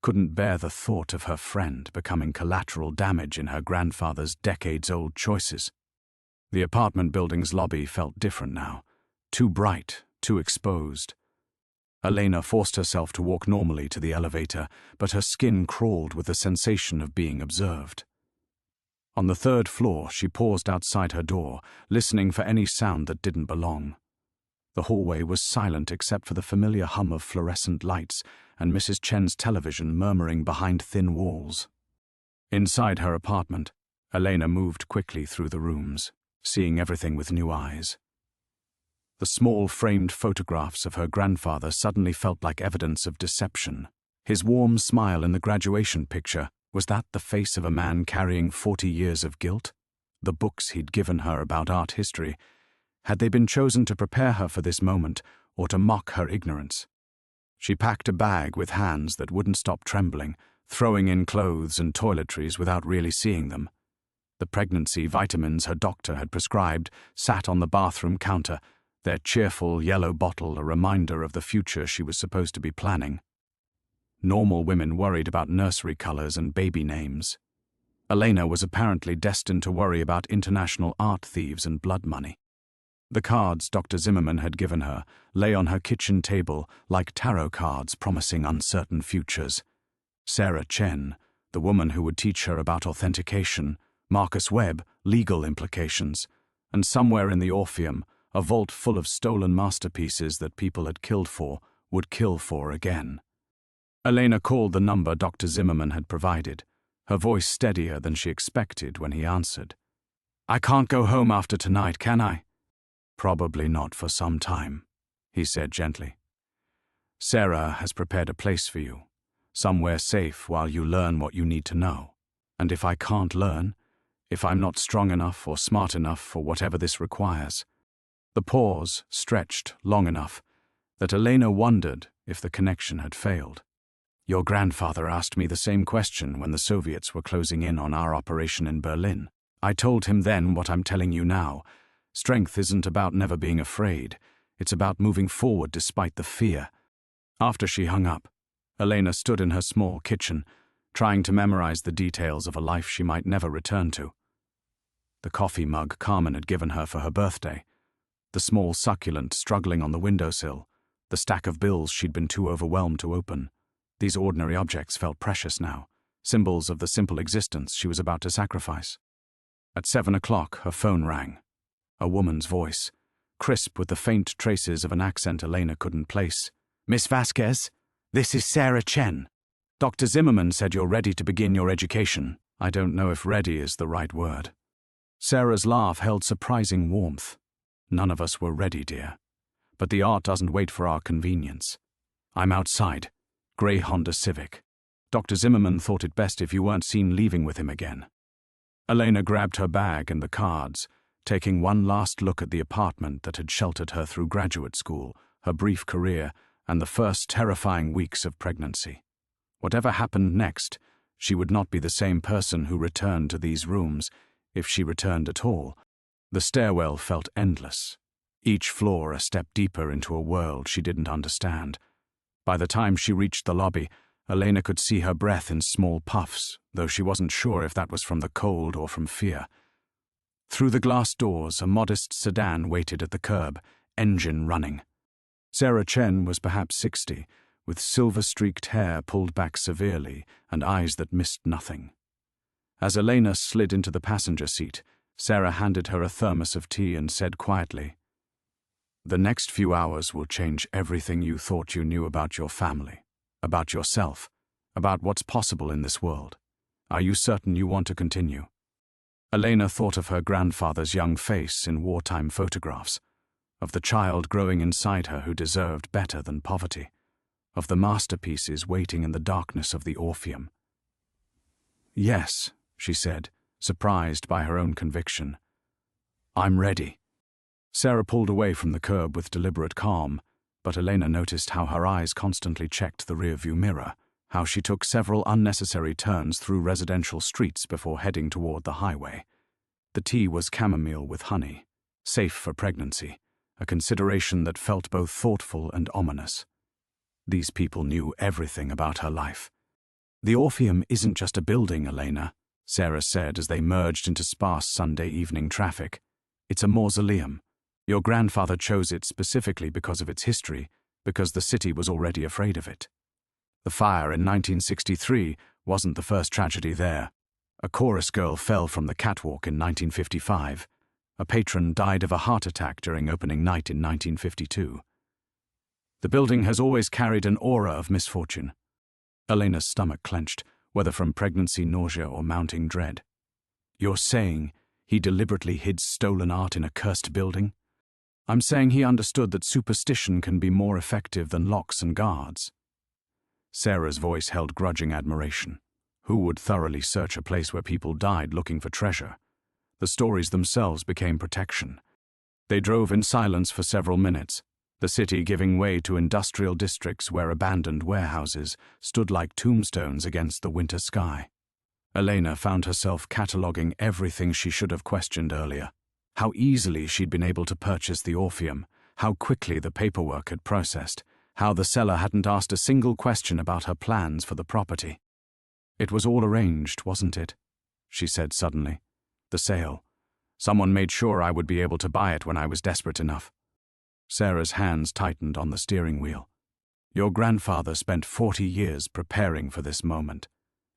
couldn't bear the thought of her friend becoming collateral damage in her grandfather's decades-old choices. The apartment building's lobby felt different now, too bright, too exposed. Elena forced herself to walk normally to the elevator, but her skin crawled with the sensation of being observed. On the 3rd floor, she paused outside her door, listening for any sound that didn't belong. The hallway was silent except for the familiar hum of fluorescent lights and Mrs. Chen's television murmuring behind thin walls. Inside her apartment, Elena moved quickly through the rooms, seeing everything with new eyes. The small framed photographs of her grandfather suddenly felt like evidence of deception. His warm smile in the graduation picture, was that the face of a man carrying 40 years of guilt? The books he'd given her about art history, had they been chosen to prepare her for this moment or to mock her ignorance? She packed a bag with hands that wouldn't stop trembling, throwing in clothes and toiletries without really seeing them. The pregnancy vitamins her doctor had prescribed sat on the bathroom counter, their cheerful yellow bottle a reminder of the future she was supposed to be planning. Normal women worried about nursery colors and baby names. Elena was apparently destined to worry about international art thieves and blood money. The cards Dr. Zimmerman had given her lay on her kitchen table like tarot cards promising uncertain futures. Sarah Chen, the woman who would teach her about authentication, Marcus Webb, legal implications, and somewhere in the Orpheum, a vault full of stolen masterpieces that people had killed for, would kill for again. Elena called the number Dr. Zimmerman had provided, her voice steadier than she expected when he answered. "I can't go home after tonight, can I?" "Probably not for some time," he said gently. "Sarah has prepared a place for you, somewhere safe while you learn what you need to know. And if I can't learn, if I'm not strong enough or smart enough for whatever this requires." The pause stretched long enough that Elena wondered if the connection had failed. "Your grandfather asked me the same question when the Soviets were closing in on our operation in Berlin. I told him then what I'm telling you now. Strength isn't about never being afraid. It's about moving forward despite the fear." After she hung up, Elena stood in her small kitchen, trying to memorize the details of a life she might never return to. The coffee mug Carmen had given her for her birthday, the small succulent struggling on the windowsill, the stack of bills she'd been too overwhelmed to open. These ordinary objects felt precious now, symbols of the simple existence she was about to sacrifice. At 7 o'clock, her phone rang. A woman's voice, crisp with the faint traces of an accent Elena couldn't place. "Miss Vasquez, this is Sarah Chen. Dr. Zimmerman said you're ready to begin your education." I don't know if ready is the right word. Sarah's laugh held surprising warmth. "None of us were ready, dear. But the art doesn't wait for our convenience. I'm outside. Grey Honda Civic. Dr. Zimmerman thought it best if you weren't seen leaving with him again." Elena grabbed her bag and the cards, taking one last look at the apartment that had sheltered her through graduate school, her brief career, and the first terrifying weeks of pregnancy. Whatever happened next, she would not be the same person who returned to these rooms, if she returned at all. The stairwell felt endless, each floor a step deeper into a world she didn't understand. By the time she reached the lobby, Elena could see her breath in small puffs, though she wasn't sure if that was from the cold or from fear. Through the glass doors, a modest sedan waited at the curb, engine running. Sarah Chen was perhaps 60, with silver-streaked hair pulled back severely and eyes that missed nothing. As Elena slid into the passenger seat, Sarah handed her a thermos of tea and said quietly, "The next few hours will change everything you thought you knew about your family, about yourself, about what's possible in this world. Are you certain you want to continue?" Elena thought of her grandfather's young face in wartime photographs, of the child growing inside her who deserved better than poverty, of the masterpieces waiting in the darkness of the Orpheum. "Yes," she said, surprised by her own conviction. "I'm ready." Sarah pulled away from the curb with deliberate calm, but Elena noticed how her eyes constantly checked the rearview mirror, how she took several unnecessary turns through residential streets before heading toward the highway. The tea was chamomile with honey, safe for pregnancy, a consideration that felt both thoughtful and ominous. These people knew everything about her life. "The Orpheum isn't just a building, Elena," Sarah said as they merged into sparse Sunday evening traffic. "It's a mausoleum. Your grandfather chose it specifically because of its history, because the city was already afraid of it. The fire in 1963 wasn't the first tragedy there. A chorus girl fell from the catwalk in 1955. A patron died of a heart attack during opening night in 1952. The building has always carried an aura of misfortune." Elena's stomach clenched, whether from pregnancy, nausea, or mounting dread. "You're saying he deliberately hid stolen art in a cursed building?" "I'm saying he understood that superstition can be more effective than locks and guards." Sarah's voice held grudging admiration. Who would thoroughly search a place where people died looking for treasure? The stories themselves became protection. They drove in silence for several minutes, the city giving way to industrial districts where abandoned warehouses stood like tombstones against the winter sky. Elena found herself cataloguing everything she should have questioned earlier. How easily she'd been able to purchase the Orpheum, how quickly the paperwork had processed, how the seller hadn't asked a single question about her plans for the property. "It was all arranged, wasn't it?" she said suddenly. "The sale. Someone made sure I would be able to buy it when I was desperate enough." Sarah's hands tightened on the steering wheel. "Your grandfather spent 40 years preparing for this moment.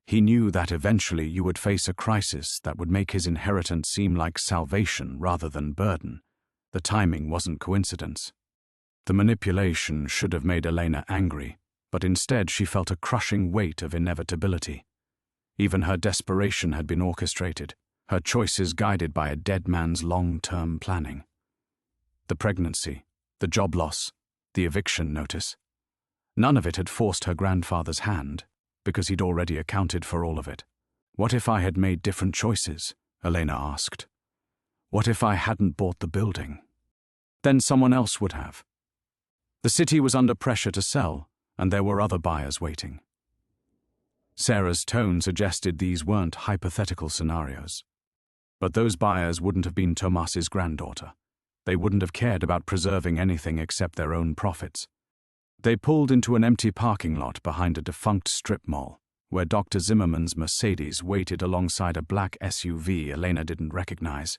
He knew that eventually you would face a crisis that would make his inheritance seem like salvation rather than burden. The timing wasn't coincidence." The manipulation should have made Elena angry, but instead she felt a crushing weight of inevitability. Even her desperation had been orchestrated, her choices guided by a dead man's long-term planning. The pregnancy, the job loss, the eviction notice. None of it had forced her grandfather's hand, because he'd already accounted for all of it. "What if I had made different choices?" Elena asked. "What if I hadn't bought the building?" "Then someone else would have." The city was under pressure to sell, and there were other buyers waiting. Sarah's tone suggested these weren't hypothetical scenarios. But those buyers wouldn't have been Tomas's granddaughter. They wouldn't have cared about preserving anything except their own profits. They pulled into an empty parking lot behind a defunct strip mall, where Dr. Zimmerman's Mercedes waited alongside a black SUV Elena didn't recognize.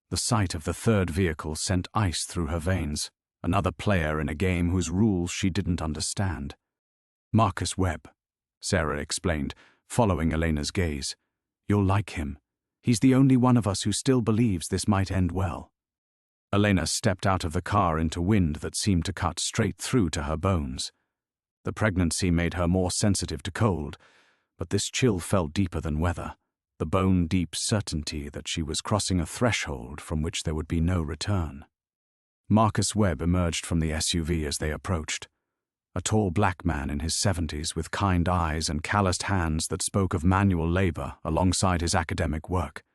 The sight of the third vehicle sent ice through her veins, another player in a game whose rules she didn't understand. "Marcus Webb," Sarah explained, following Elena's gaze. "You'll like him. He's the only one of us who still believes this might end well." Elena stepped out of the car into wind that seemed to cut straight through to her bones. The pregnancy made her more sensitive to cold, but this chill felt deeper than weather, the bone-deep certainty that she was crossing a threshold from which there would be no return. Marcus Webb emerged from the SUV as they approached. A tall black man in his 70s with kind eyes and calloused hands that spoke of manual labor alongside his academic work.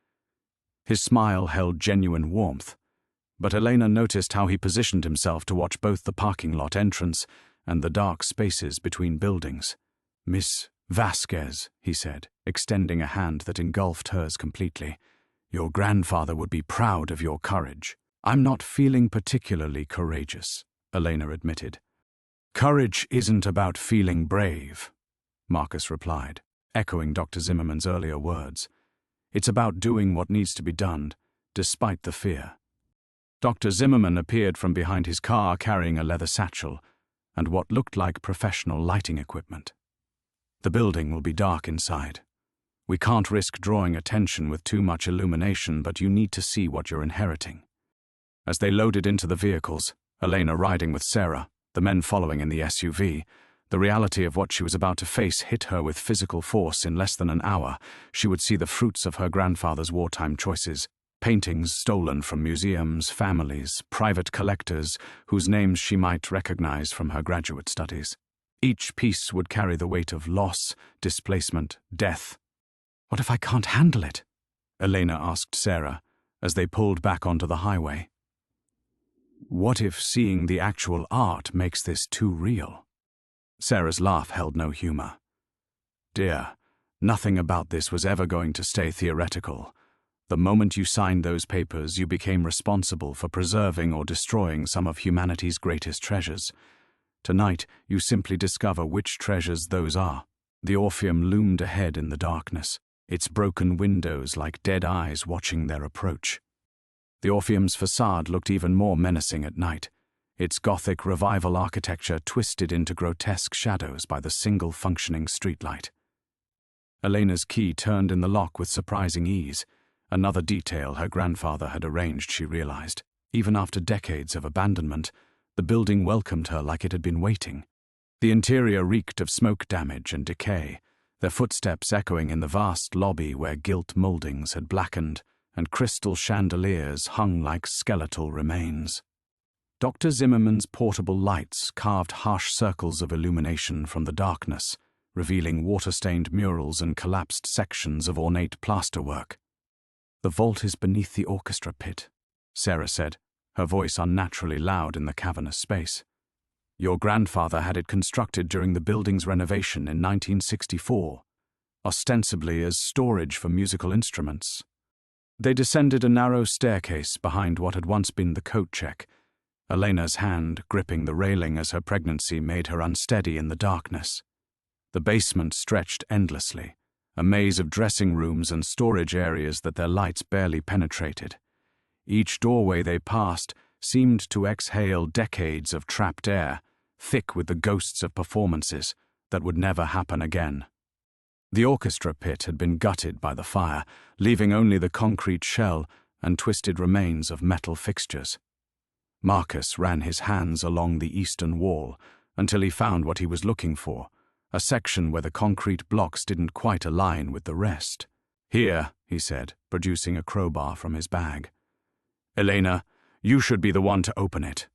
His smile held genuine warmth, but Elena noticed how he positioned himself to watch both the parking lot entrance and the dark spaces between buildings. "Miss Vasquez," he said, extending a hand that engulfed hers completely. "Your grandfather would be proud of your courage." "I'm not feeling particularly courageous," Elena admitted. "Courage isn't about feeling brave," Marcus replied, echoing Dr. Zimmerman's earlier words. "It's about doing what needs to be done, despite the fear." Dr. Zimmerman appeared from behind his car carrying a leather satchel and what looked like professional lighting equipment. "The building will be dark inside. We can't risk drawing attention with too much illumination, but you need to see what you're inheriting. As they loaded into the vehicles, Elena riding with Sarah, the men following in the SUV, the reality of what she was about to face hit her with physical force. In less than an hour, she would see the fruits of her grandfather's wartime choices. Paintings stolen from museums, families, private collectors, whose names she might recognize from her graduate studies. Each piece would carry the weight of loss, displacement, death. "What if I can't handle it?" Elena asked Sarah, as they pulled back onto the highway. "What if seeing the actual art makes this too real?" Sarah's laugh held no humor. "Dear, nothing about this was ever going to stay theoretical. The moment you signed those papers, you became responsible for preserving or destroying some of humanity's greatest treasures. Tonight, you simply discover which treasures those are." The Orpheum loomed ahead in the darkness, its broken windows like dead eyes watching their approach. The Orpheum's facade looked even more menacing at night, its Gothic revival architecture twisted into grotesque shadows by the single functioning streetlight. Elena's key turned in the lock with surprising ease, another detail her grandfather had arranged, she realized. Even after decades of abandonment, the building welcomed her like it had been waiting. The interior reeked of smoke damage and decay, their footsteps echoing in the vast lobby where gilt moldings had blackened and crystal chandeliers hung like skeletal remains. Dr. Zimmerman's portable lights carved harsh circles of illumination from the darkness, revealing water-stained murals and collapsed sections of ornate plasterwork. "The vault is beneath the orchestra pit," Sarah said, her voice unnaturally loud in the cavernous space. "Your grandfather had it constructed during the building's renovation in 1964, ostensibly as storage for musical instruments." They descended a narrow staircase behind what had once been the coat check, Elena's hand gripping the railing as her pregnancy made her unsteady in the darkness. The basement stretched endlessly, a maze of dressing rooms and storage areas that their lights barely penetrated. Each doorway they passed seemed to exhale decades of trapped air, thick with the ghosts of performances that would never happen again. The orchestra pit had been gutted by the fire, leaving only the concrete shell and twisted remains of metal fixtures. Marcus ran his hands along the eastern wall until he found what he was looking for, a section where the concrete blocks didn't quite align with the rest. "Here," he said, producing a crowbar from his bag. "Elena, you should be the one to open it."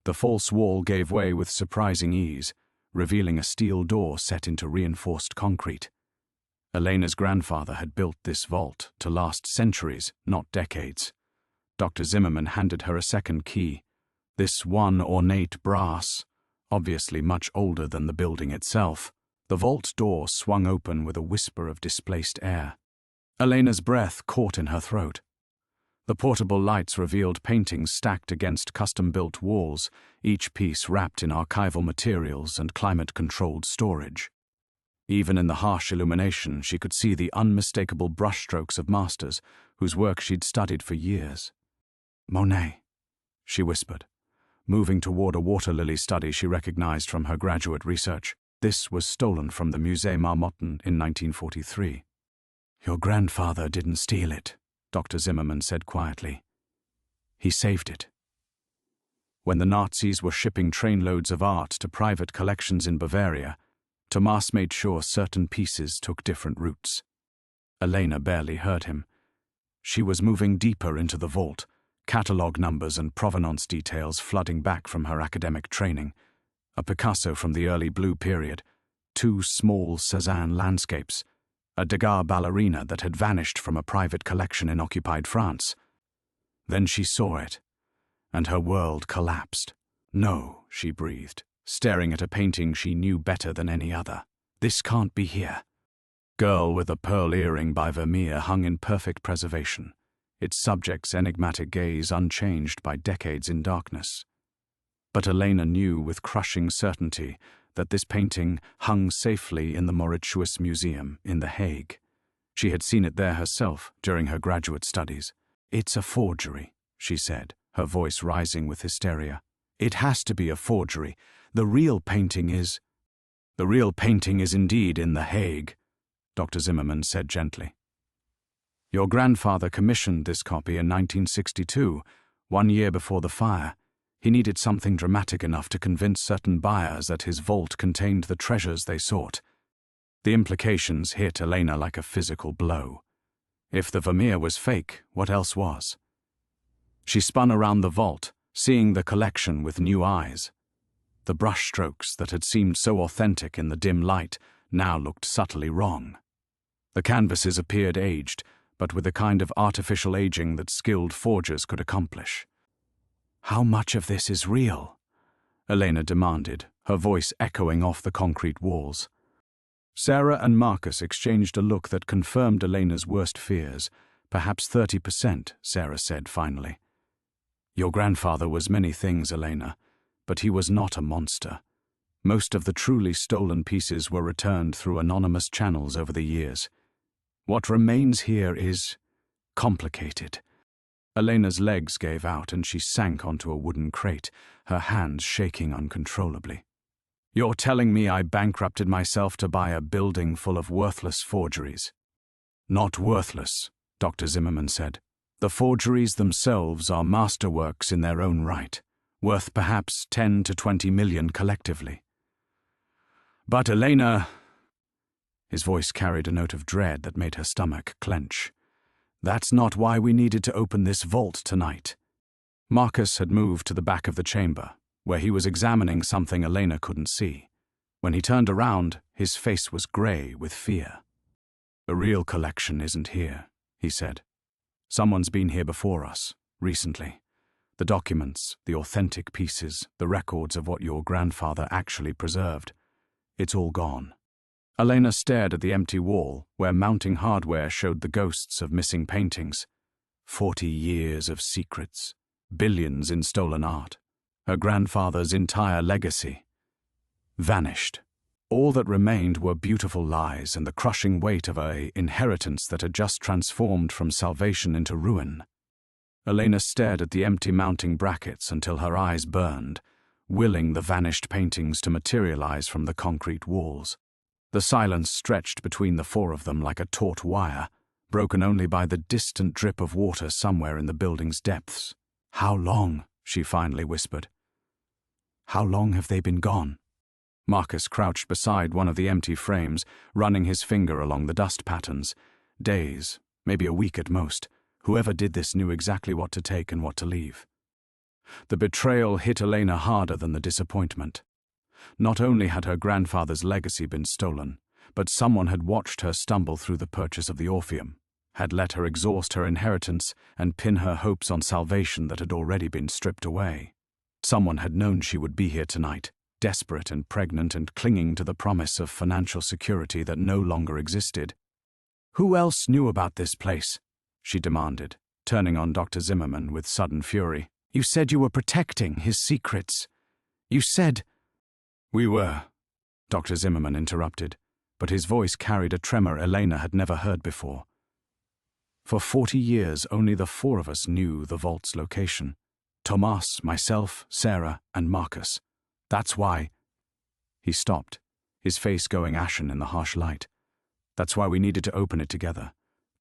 The false wall gave way with surprising ease, revealing a steel door set into reinforced concrete. Elena's grandfather had built this vault to last centuries, not decades. Dr. Zimmerman handed her a second key. This one ornate brass, obviously much older than the building itself. The vault door swung open with a whisper of displaced air. Elena's breath caught in her throat. The portable lights revealed paintings stacked against custom-built walls, each piece wrapped in archival materials and climate-controlled storage. Even in the harsh illumination, she could see the unmistakable brushstrokes of masters whose work she'd studied for years. "Monet," she whispered, moving toward a water lily study she recognized from her graduate research. This was stolen from the Musée Marmottan in 1943. "Your grandfather didn't steal it," Dr. Zimmerman said quietly. "He saved it." When the Nazis were shipping trainloads of art to private collections in Bavaria, Tomas made sure certain pieces took different routes. Elena barely heard him. She was moving deeper into the vault, catalogue numbers and provenance details flooding back from her academic training. A Picasso from the early Blue period, 2 small Cézanne landscapes, a Degas ballerina that had vanished from a private collection in occupied France. Then she saw it, and her world collapsed. "No," she breathed, staring at a painting she knew better than any other. "This can't be here." Girl with a pearl earring by Vermeer hung in perfect preservation, its subject's enigmatic gaze unchanged by decades in darkness. But Elena knew with crushing certainty that this painting hung safely in the Mauritshuis Museum in The Hague. She had seen it there herself during her graduate studies. "It's a forgery," she said, her voice rising with hysteria. "It has to be a forgery. The real painting is..." "The real painting is indeed in The Hague," Dr. Zimmerman said gently. Your grandfather commissioned this copy in 1962, 1 year before the fire. He needed something dramatic enough to convince certain buyers that his vault contained the treasures they sought. The implications hit Elena like a physical blow. If the Vermeer was fake, what else was? She spun around the vault, seeing the collection with new eyes. The brushstrokes that had seemed so authentic in the dim light now looked subtly wrong. The canvases appeared aged, but with a kind of artificial aging that skilled forgers could accomplish. How much of this is real? Elena demanded, her voice echoing off the concrete walls. Sarah and Marcus exchanged a look that confirmed Elena's worst fears. Perhaps 30%, Sarah said finally. Your grandfather was many things, Elena, but he was not a monster. Most of the truly stolen pieces were returned through anonymous channels over the years. What remains here is complicated. Elena's legs gave out and she sank onto a wooden crate, her hands shaking uncontrollably. You're telling me I bankrupted myself to buy a building full of worthless forgeries? Not worthless, Dr. Zimmerman said. The forgeries themselves are masterworks in their own right, worth perhaps 10 to 20 million collectively. But Elena... His voice carried a note of dread that made her stomach clench. That's not why we needed to open this vault tonight. Marcus had moved to the back of the chamber, where he was examining something Elena couldn't see. When he turned around, his face was grey with fear. The real collection isn't here, he said. Someone's been here before us, recently. The documents, the authentic pieces, the records of what your grandfather actually preserved. It's all gone. Elena stared at the empty wall, where mounting hardware showed the ghosts of missing paintings. 40 years of secrets, billions in stolen art. Her grandfather's entire legacy. Vanished. All that remained were beautiful lies and the crushing weight of an inheritance that had just transformed from salvation into ruin. Elena stared at the empty mounting brackets until her eyes burned, willing the vanished paintings to materialize from the concrete walls. The silence stretched between the four of them like a taut wire, broken only by the distant drip of water somewhere in the building's depths. How long? She finally whispered. How long have they been gone? Marcus crouched beside one of the empty frames, running his finger along the dust patterns. Days, maybe a week at most. Whoever did this knew exactly what to take and what to leave. The betrayal hit Elena harder than the disappointment. Not only had her grandfather's legacy been stolen, but someone had watched her stumble through the purchase of the Orpheum, had let her exhaust her inheritance and pin her hopes on salvation that had already been stripped away. Someone had known she would be here tonight, desperate and pregnant and clinging to the promise of financial security that no longer existed. Who else knew about this place? She demanded, turning on Dr. Zimmerman with sudden fury. You said you were protecting his secrets. You said... We were, Dr. Zimmerman interrupted, but his voice carried a tremor Elena had never heard before. For 40 years, only the four of us knew the vault's location. Tomas, myself, Sarah, and Marcus. That's why... He stopped, his face going ashen in the harsh light. That's why we needed to open it together,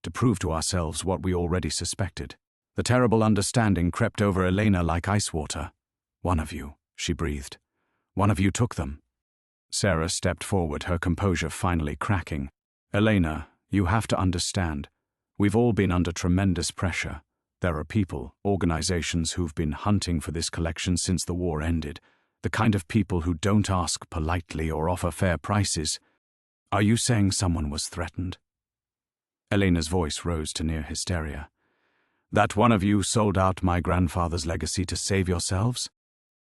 to prove to ourselves what we already suspected. The terrible understanding crept over Elena like ice water. One of you, she breathed. One of you took them. Sarah stepped forward, her composure finally cracking. Elena, you have to understand. We've all been under tremendous pressure. There are people, organizations who've been hunting for this collection since the war ended. The kind of people who don't ask politely or offer fair prices. Are you saying someone was threatened? Elena's voice rose to near hysteria. That one of you sold out my grandfather's legacy to save yourselves?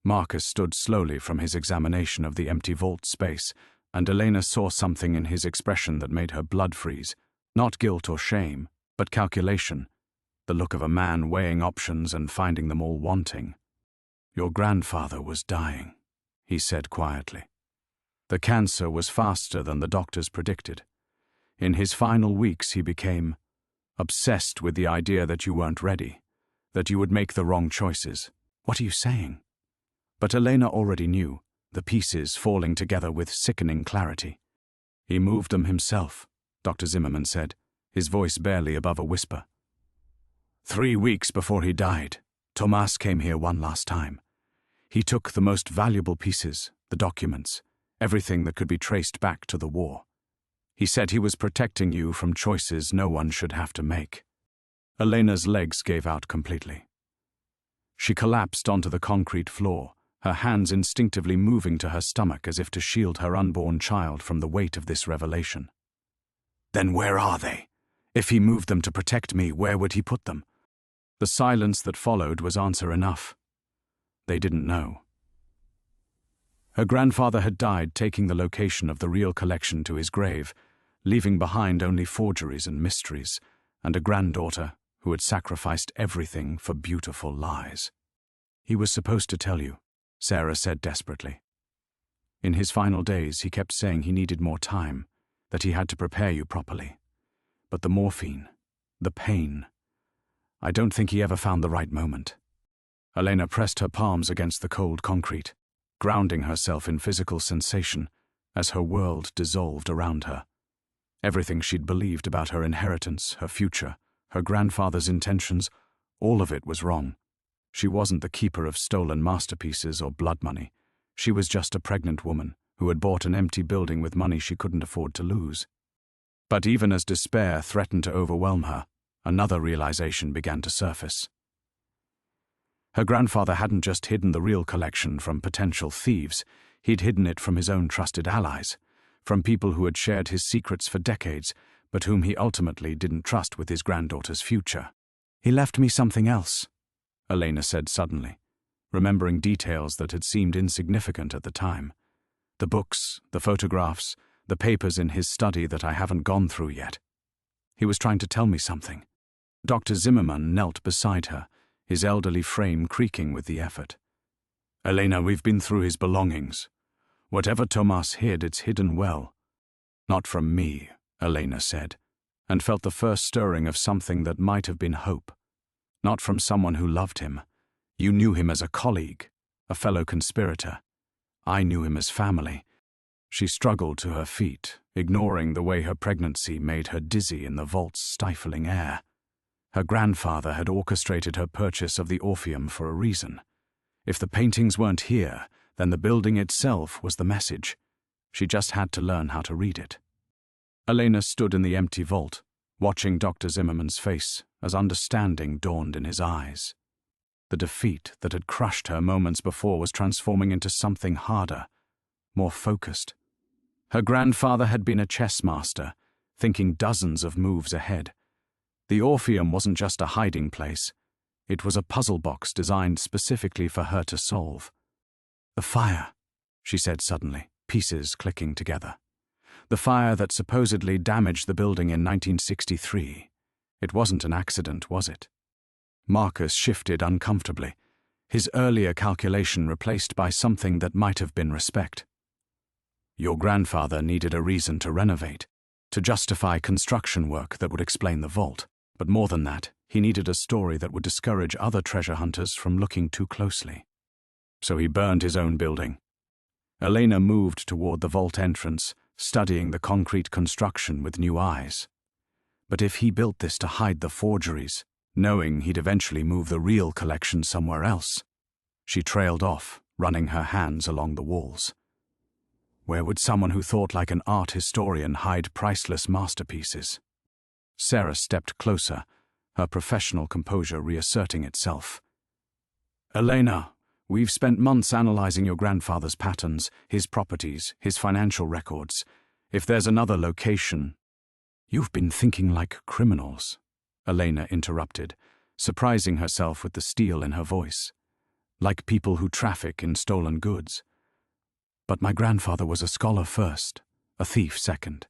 Marcus stood slowly from his examination of the empty vault space, and Elena saw something in his expression that made her blood freeze. Not guilt or shame, but calculation. The look of a man weighing options and finding them all wanting. Your grandfather was dying, he said quietly. The cancer was faster than the doctors predicted. In his final weeks he became obsessed with the idea that you weren't ready, that you would make the wrong choices. What are you saying? But Elena already knew, the pieces falling together with sickening clarity. He moved them himself, Dr. Zimmerman said, his voice barely above a whisper. 3 weeks before he died, Tomas came here one last time. He took the most valuable pieces, the documents, everything that could be traced back to the war. He said he was protecting you from choices no one should have to make. Elena's legs gave out completely. She collapsed onto the concrete floor, her hands instinctively moving to her stomach as if to shield her unborn child from the weight of this revelation. Then where are they? If he moved them to protect me, where would he put them? The silence that followed was answer enough. They didn't know. Her grandfather had died taking the location of the real collection to his grave, leaving behind only forgeries and mysteries, and a granddaughter who had sacrificed everything for beautiful lies. He was supposed to tell you, Sarah said desperately. In his final days, he kept saying he needed more time, that he had to prepare you properly. But the morphine, the pain, I don't think he ever found the right moment. Elena pressed her palms against the cold concrete, grounding herself in physical sensation as her world dissolved around her. Everything she'd believed about her inheritance, her future, her grandfather's intentions, all of it was wrong. She wasn't the keeper of stolen masterpieces or blood money. She was just a pregnant woman who had bought an empty building with money she couldn't afford to lose. But even as despair threatened to overwhelm her, another realization began to surface. Her grandfather hadn't just hidden the real collection from potential thieves, he'd hidden it from his own trusted allies, from people who had shared his secrets for decades, but whom he ultimately didn't trust with his granddaughter's future. He left me something else, Elena said suddenly, remembering details that had seemed insignificant at the time. The books, the photographs, the papers in his study that I haven't gone through yet. He was trying to tell me something. Dr. Zimmerman knelt beside her, his elderly frame creaking with the effort. Elena, we've been through his belongings. Whatever Tomas hid, it's hidden well. Not from me, Elena said, and felt the first stirring of something that might have been hope. Not from someone who loved him. You knew him as a colleague, a fellow conspirator. I knew him as family. She struggled to her feet, ignoring the way her pregnancy made her dizzy in the vault's stifling air. Her grandfather had orchestrated her purchase of the Orpheum for a reason. If the paintings weren't here, then the building itself was the message. She just had to learn how to read it. Elena stood in the empty vault, watching Dr. Zimmerman's face as understanding dawned in his eyes. The defeat that had crushed her moments before was transforming into something harder, more focused. Her grandfather had been a chess master, thinking dozens of moves ahead. The Orpheum wasn't just a hiding place. It was a puzzle box designed specifically for her to solve. The fire, she said suddenly, pieces clicking together. The fire that supposedly damaged the building in 1963. It wasn't an accident, was it? Marcus shifted uncomfortably, his earlier calculation replaced by something that might have been respect. Your grandfather needed a reason to renovate, to justify construction work that would explain the vault. But more than that, he needed a story that would discourage other treasure hunters from looking too closely. So he burned his own building. Elena moved toward the vault entrance, studying the concrete construction with new eyes. But if he built this to hide the forgeries, knowing he'd eventually move the real collection somewhere else, she trailed off, running her hands along the walls. Where would someone who thought like an art historian hide priceless masterpieces? Sarah stepped closer, her professional composure reasserting itself. Elena, we've spent months analyzing your grandfather's patterns, his properties, his financial records. If there's another location... You've been thinking like criminals, Elena interrupted, surprising herself with the steel in her voice. Like people who traffic in stolen goods. But my grandfather was a scholar first, a thief second.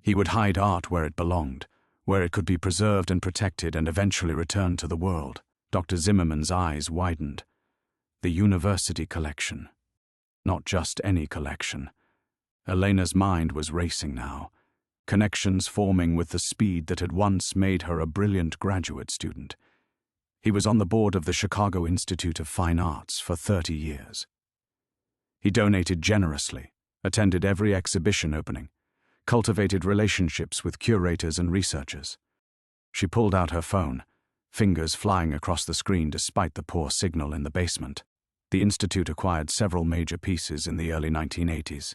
He would hide art where it belonged, where it could be preserved and protected and eventually returned to the world. Dr. Zimmerman's eyes widened. The university collection. Not just any collection. Elena's mind was racing now, connections forming with the speed that had once made her a brilliant graduate student. He was on the board of the Chicago Institute of Fine Arts for 30 years. He donated generously, attended every exhibition opening, cultivated relationships with curators and researchers. She pulled out her phone, fingers flying across the screen despite the poor signal in the basement. The Institute acquired several major pieces in the early 1980s.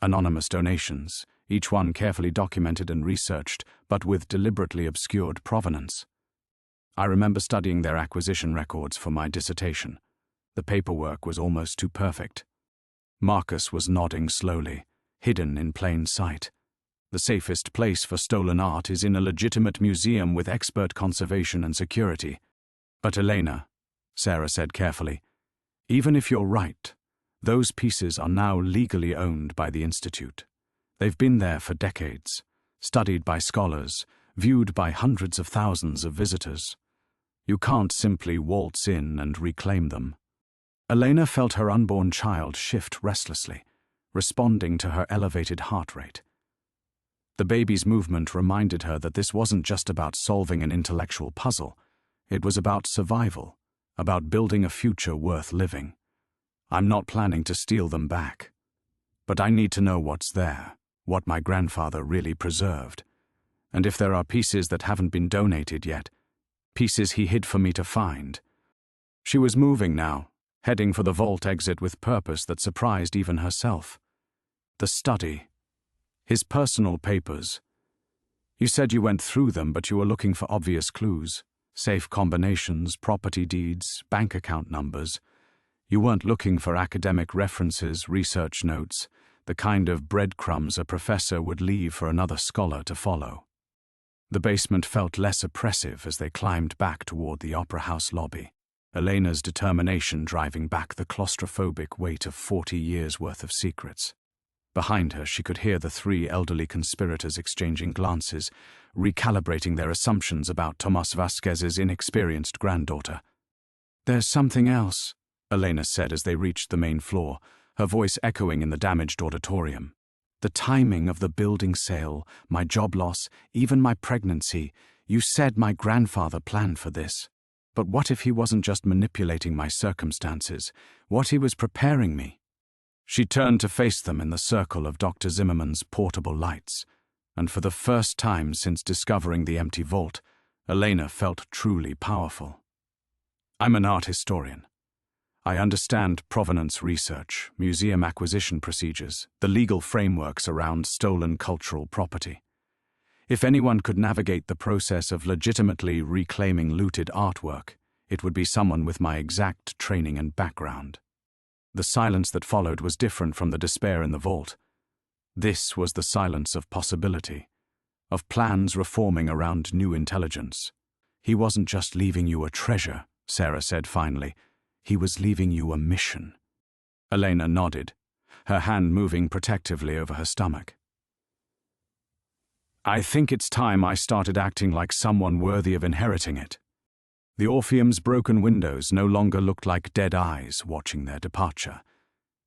Anonymous donations, each one carefully documented and researched, but with deliberately obscured provenance. I remember studying their acquisition records for my dissertation. The paperwork was almost too perfect. Marcus was nodding slowly, hidden in plain sight. The safest place for stolen art is in a legitimate museum with expert conservation and security. But Elena, Sarah said carefully, even if you're right, those pieces are now legally owned by the Institute. They've been there for decades, studied by scholars, viewed by hundreds of thousands of visitors. You can't simply waltz in and reclaim them. Elena felt her unborn child shift restlessly, responding to her elevated heart rate. The baby's movement reminded her that this wasn't just about solving an intellectual puzzle. It was about survival, about building a future worth living. I'm not planning to steal them back. But I need to know what's there, what my grandfather really preserved. And if there are pieces that haven't been donated yet, pieces he hid for me to find. She was moving now, heading for the vault exit with purpose that surprised even herself. The study. His personal papers. You said you went through them, but you were looking for obvious clues. Safe combinations, property deeds, bank account numbers. You weren't looking for academic references, research notes, the kind of breadcrumbs a professor would leave for another scholar to follow. The basement felt less oppressive as they climbed back toward the Opera House lobby, Elena's determination driving back the claustrophobic weight of 40 years' worth of secrets. Behind her, she could hear the three elderly conspirators exchanging glances, recalibrating their assumptions about Tomas Vasquez's inexperienced granddaughter. "There's something else," Elena said as they reached the main floor, her voice echoing in the damaged auditorium. "The timing of the building sale, my job loss, even my pregnancy. You said my grandfather planned for this. But what if he wasn't just manipulating my circumstances? What he was preparing me?" She turned to face them in the circle of Dr. Zimmerman's portable lights, and for the first time since discovering the empty vault, Elena felt truly powerful. "I'm an art historian. I understand provenance research, museum acquisition procedures, the legal frameworks around stolen cultural property. If anyone could navigate the process of legitimately reclaiming looted artwork, it would be someone with my exact training and background." The silence that followed was different from the despair in the vault. This was the silence of possibility, of plans reforming around new intelligence. "He wasn't just leaving you a treasure," Sarah said finally. "He was leaving you a mission." Elena nodded, her hand moving protectively over her stomach. "I think it's time I started acting like someone worthy of inheriting it." The Orpheum's broken windows no longer looked like dead eyes watching their departure.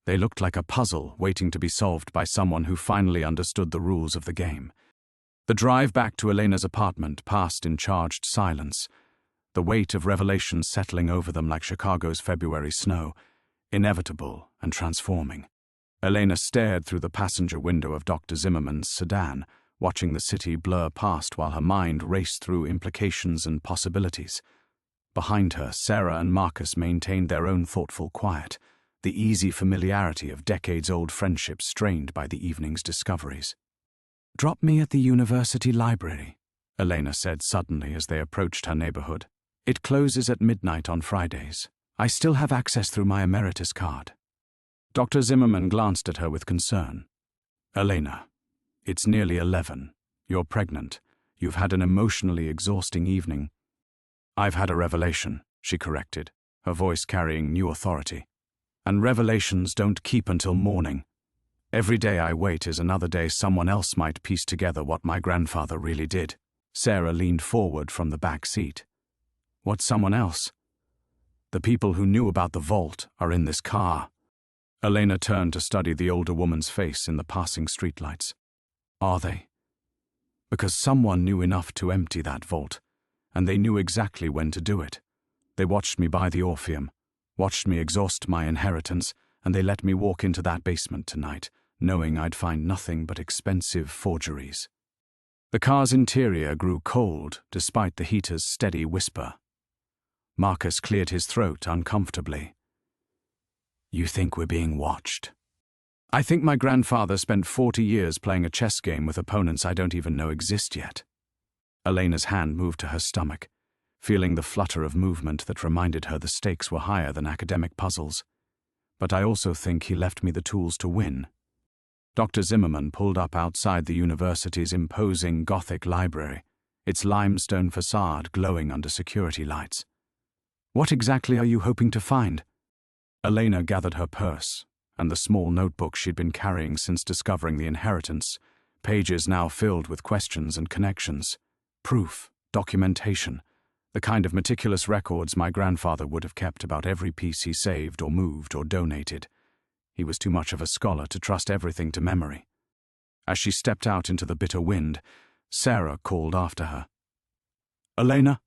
They looked like a puzzle waiting to be solved by someone who finally understood the rules of the game. The drive back to Elena's apartment passed in charged silence, the weight of revelation settling over them like Chicago's February snow, inevitable and transforming. Elena stared through the passenger window of Dr. Zimmerman's sedan, watching the city blur past while her mind raced through implications and possibilities. Behind her, Sarah and Marcus maintained their own thoughtful quiet, the easy familiarity of decades-old friendships strained by the evening's discoveries. "Drop me at the university library," Elena said suddenly as they approached her neighborhood. "It closes at midnight on Fridays. I still have access through my emeritus card." Dr. Zimmerman glanced at her with concern. "Elena, it's nearly 11. You're pregnant. You've had an emotionally exhausting evening." "I've had a revelation," she corrected, her voice carrying new authority. "And revelations don't keep until morning. Every day I wait is another day someone else might piece together what my grandfather really did." Sarah leaned forward from the back seat. "What's someone else?" "The people who knew about the vault are in this car." Elena turned to study the older woman's face in the passing streetlights. "Are they?" "Because someone knew enough to empty that vault. And they knew exactly when to do it. They watched me buy the Orpheum, watched me exhaust my inheritance, and they let me walk into that basement tonight, knowing I'd find nothing but expensive forgeries. The car's interior grew cold despite the heater's steady whisper. Marcus cleared his throat uncomfortably. "You think we're being watched?" "I think my grandfather spent 40 years playing a chess game with opponents I don't even know exist yet." Elena's hand moved to her stomach, feeling the flutter of movement that reminded her the stakes were higher than academic puzzles. "But I also think he left me the tools to win." Dr. Zimmerman pulled up outside the university's imposing Gothic library, its limestone facade glowing under security lights. "What exactly are you hoping to find?" Elena gathered her purse and the small notebook she'd been carrying since discovering the inheritance, pages now filled with questions and connections. Proof, documentation, the kind of meticulous records my grandfather would have kept about every piece he saved or moved or donated. He was too much of a scholar to trust everything to memory. As she stepped out into the bitter wind, Sarah called after her. "Elena,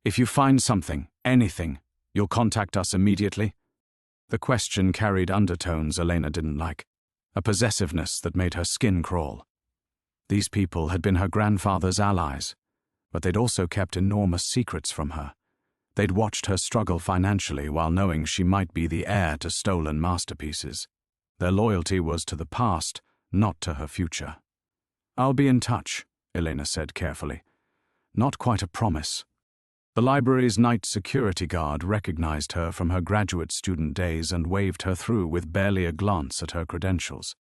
if you find something, anything, you'll contact us immediately." The question carried undertones Elena didn't like, a possessiveness that made her skin crawl. These people had been her grandfather's allies, but they'd also kept enormous secrets from her. They'd watched her struggle financially while knowing she might be the heir to stolen masterpieces. Their loyalty was to the past, not to her future. "I'll be in touch," Elena said carefully. Not quite a promise. The library's night security guard recognized her from her graduate student days and waved her through with barely a glance at her credentials.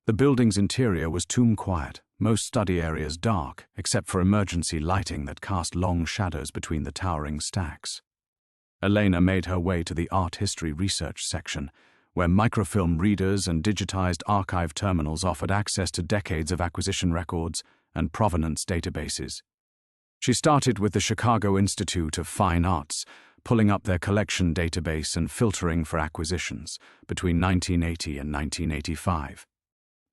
The building's interior was tomb quiet, most study areas dark, except for emergency lighting that cast long shadows between the towering stacks. Elena made her way to the art history research section, where microfilm readers and digitized archive terminals offered access to decades of acquisition records and provenance databases. She started with the Chicago Institute of Fine Arts, pulling up their collection database and filtering for acquisitions between 1980 and 1985.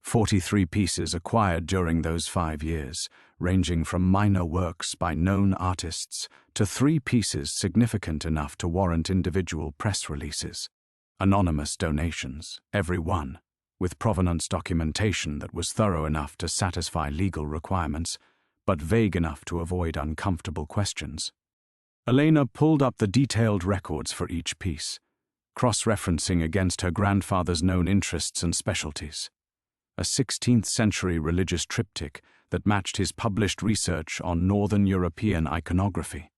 43 pieces acquired during those 5 years, ranging from minor works by known artists to 3 pieces significant enough to warrant individual press releases. Anonymous donations, every one, with provenance documentation that was thorough enough to satisfy legal requirements, but vague enough to avoid uncomfortable questions. Elena pulled up the detailed records for each piece, cross-referencing against her grandfather's known interests and specialties. A 16th-century religious triptych that matched his published research on Northern European iconography.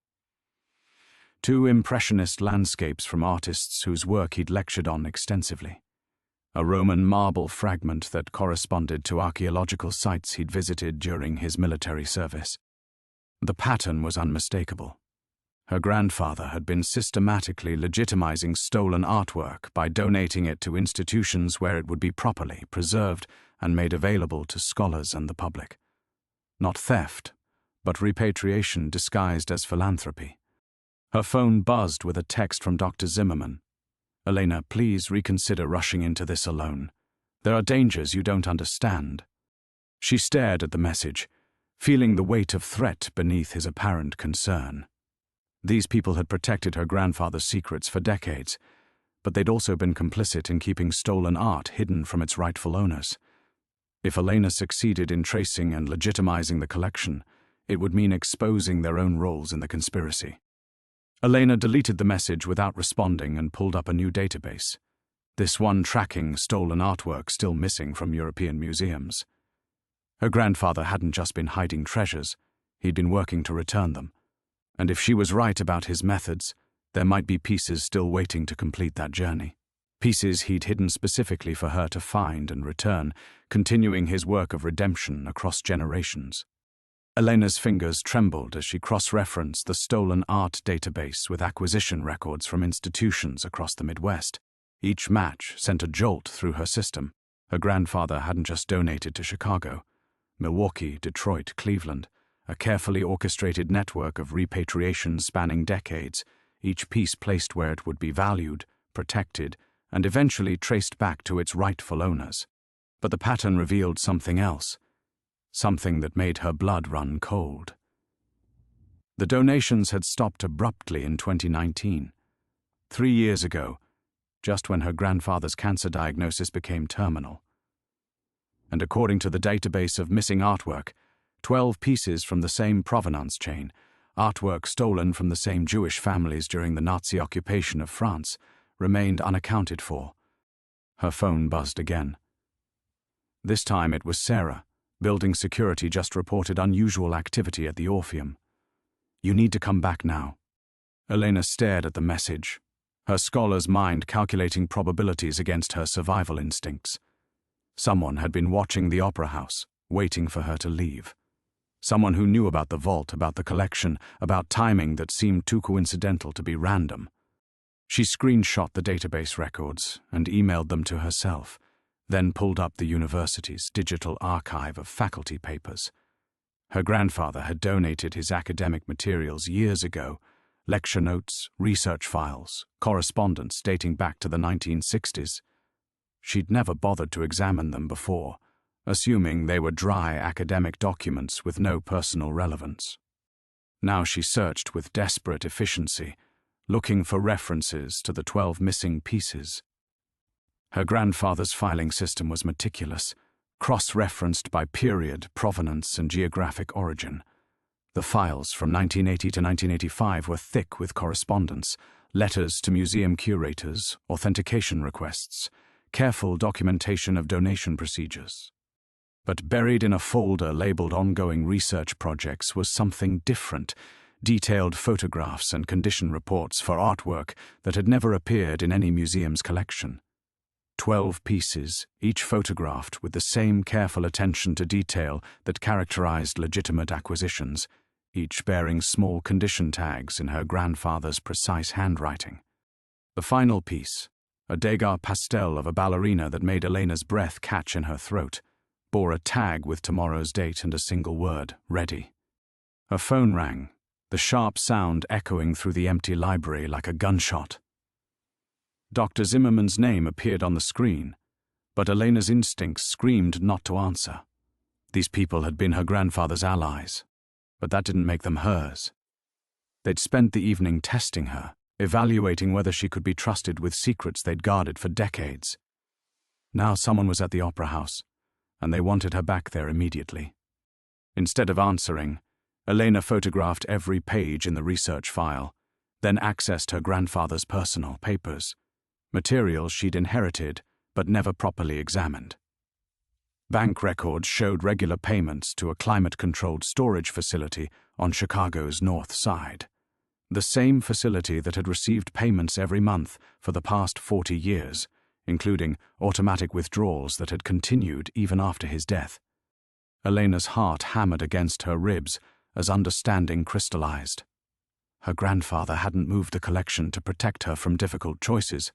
2 impressionist landscapes from artists whose work he'd lectured on extensively. A Roman marble fragment that corresponded to archaeological sites he'd visited during his military service. The pattern was unmistakable. Her grandfather had been systematically legitimizing stolen artwork by donating it to institutions where it would be properly preserved and made available to scholars and the public. Not theft, but repatriation disguised as philanthropy. Her phone buzzed with a text from Dr. Zimmerman. "Elena, please reconsider rushing into this alone. There are dangers you don't understand." She stared at the message, feeling the weight of threat beneath his apparent concern. These people had protected her grandfather's secrets for decades, but they'd also been complicit in keeping stolen art hidden from its rightful owners. If Elena succeeded in tracing and legitimizing the collection, it would mean exposing their own roles in the conspiracy. Elena deleted the message without responding and pulled up a new database. This one tracking stolen artwork still missing from European museums. Her grandfather hadn't just been hiding treasures, he'd been working to return them. And if she was right about his methods, there might be pieces still waiting to complete that journey. Pieces he'd hidden specifically for her to find and return, continuing his work of redemption across generations. Elena's fingers trembled as she cross-referenced the stolen art database with acquisition records from institutions across the Midwest. Each match sent a jolt through her system. Her grandfather hadn't just donated to Chicago. Milwaukee, Detroit, Cleveland, a carefully orchestrated network of repatriations spanning decades, each piece placed where it would be valued, protected, and eventually traced back to its rightful owners. But the pattern revealed something else. Something that made her blood run cold. The donations had stopped abruptly in 2019. 3 years ago, just when her grandfather's cancer diagnosis became terminal. and according to the database of missing artwork, 12 pieces from the same provenance chain, artwork stolen from the same Jewish families during the Nazi occupation of France, remained unaccounted for. Her phone buzzed again. This time it was Sarah. Building security just reported unusual activity at the Orpheum. "You need to come back now." Elena stared at the message, her scholar's mind calculating probabilities against her survival instincts. Someone had been watching the opera house, waiting for her to leave. Someone who knew about the vault, about the collection, about timing that seemed too coincidental to be random. She screenshot the database records and emailed them to herself, then pulled up the university's digital archive of faculty papers. Her grandfather had donated his academic materials years ago, lecture notes, research files, correspondence dating back to the 1960s. She'd never bothered to examine them before, assuming they were dry academic documents with no personal relevance. Now she searched with desperate efficiency, looking for references to the 12 missing pieces. Her grandfather's filing system was meticulous, cross-referenced by period, provenance, and geographic origin. The files from 1980 to 1985 were thick with correspondence, letters to museum curators, authentication requests, careful documentation of donation procedures. But buried in a folder labeled Ongoing Research Projects was something different, detailed photographs and condition reports for artwork that had never appeared in any museum's collection. 12 pieces, each photographed with the same careful attention to detail that characterized legitimate acquisitions, each bearing small condition tags in her grandfather's precise handwriting. The final piece, a Degas pastel of a ballerina that made Elena's breath catch in her throat, bore a tag with tomorrow's date and a single word, ready. Her phone rang, the sharp sound echoing through the empty library like a gunshot. Dr. Zimmerman's name appeared on the screen, but Elena's instincts screamed not to answer. These people had been her grandfather's allies, but that didn't make them hers. They'd spent the evening testing her, evaluating whether she could be trusted with secrets they'd guarded for decades. Now someone was at the opera house, and they wanted her back there immediately. Instead of answering, Elena photographed every page in the research file, then accessed her grandfather's personal papers, materials she'd inherited but never properly examined. Bank records showed regular payments to a climate-controlled storage facility on Chicago's North Side, the same facility that had received payments every month for the past 40 years, including automatic withdrawals that had continued even after his death. Elena's heart hammered against her ribs as understanding crystallized. Her grandfather hadn't moved the collection to protect her from difficult choices.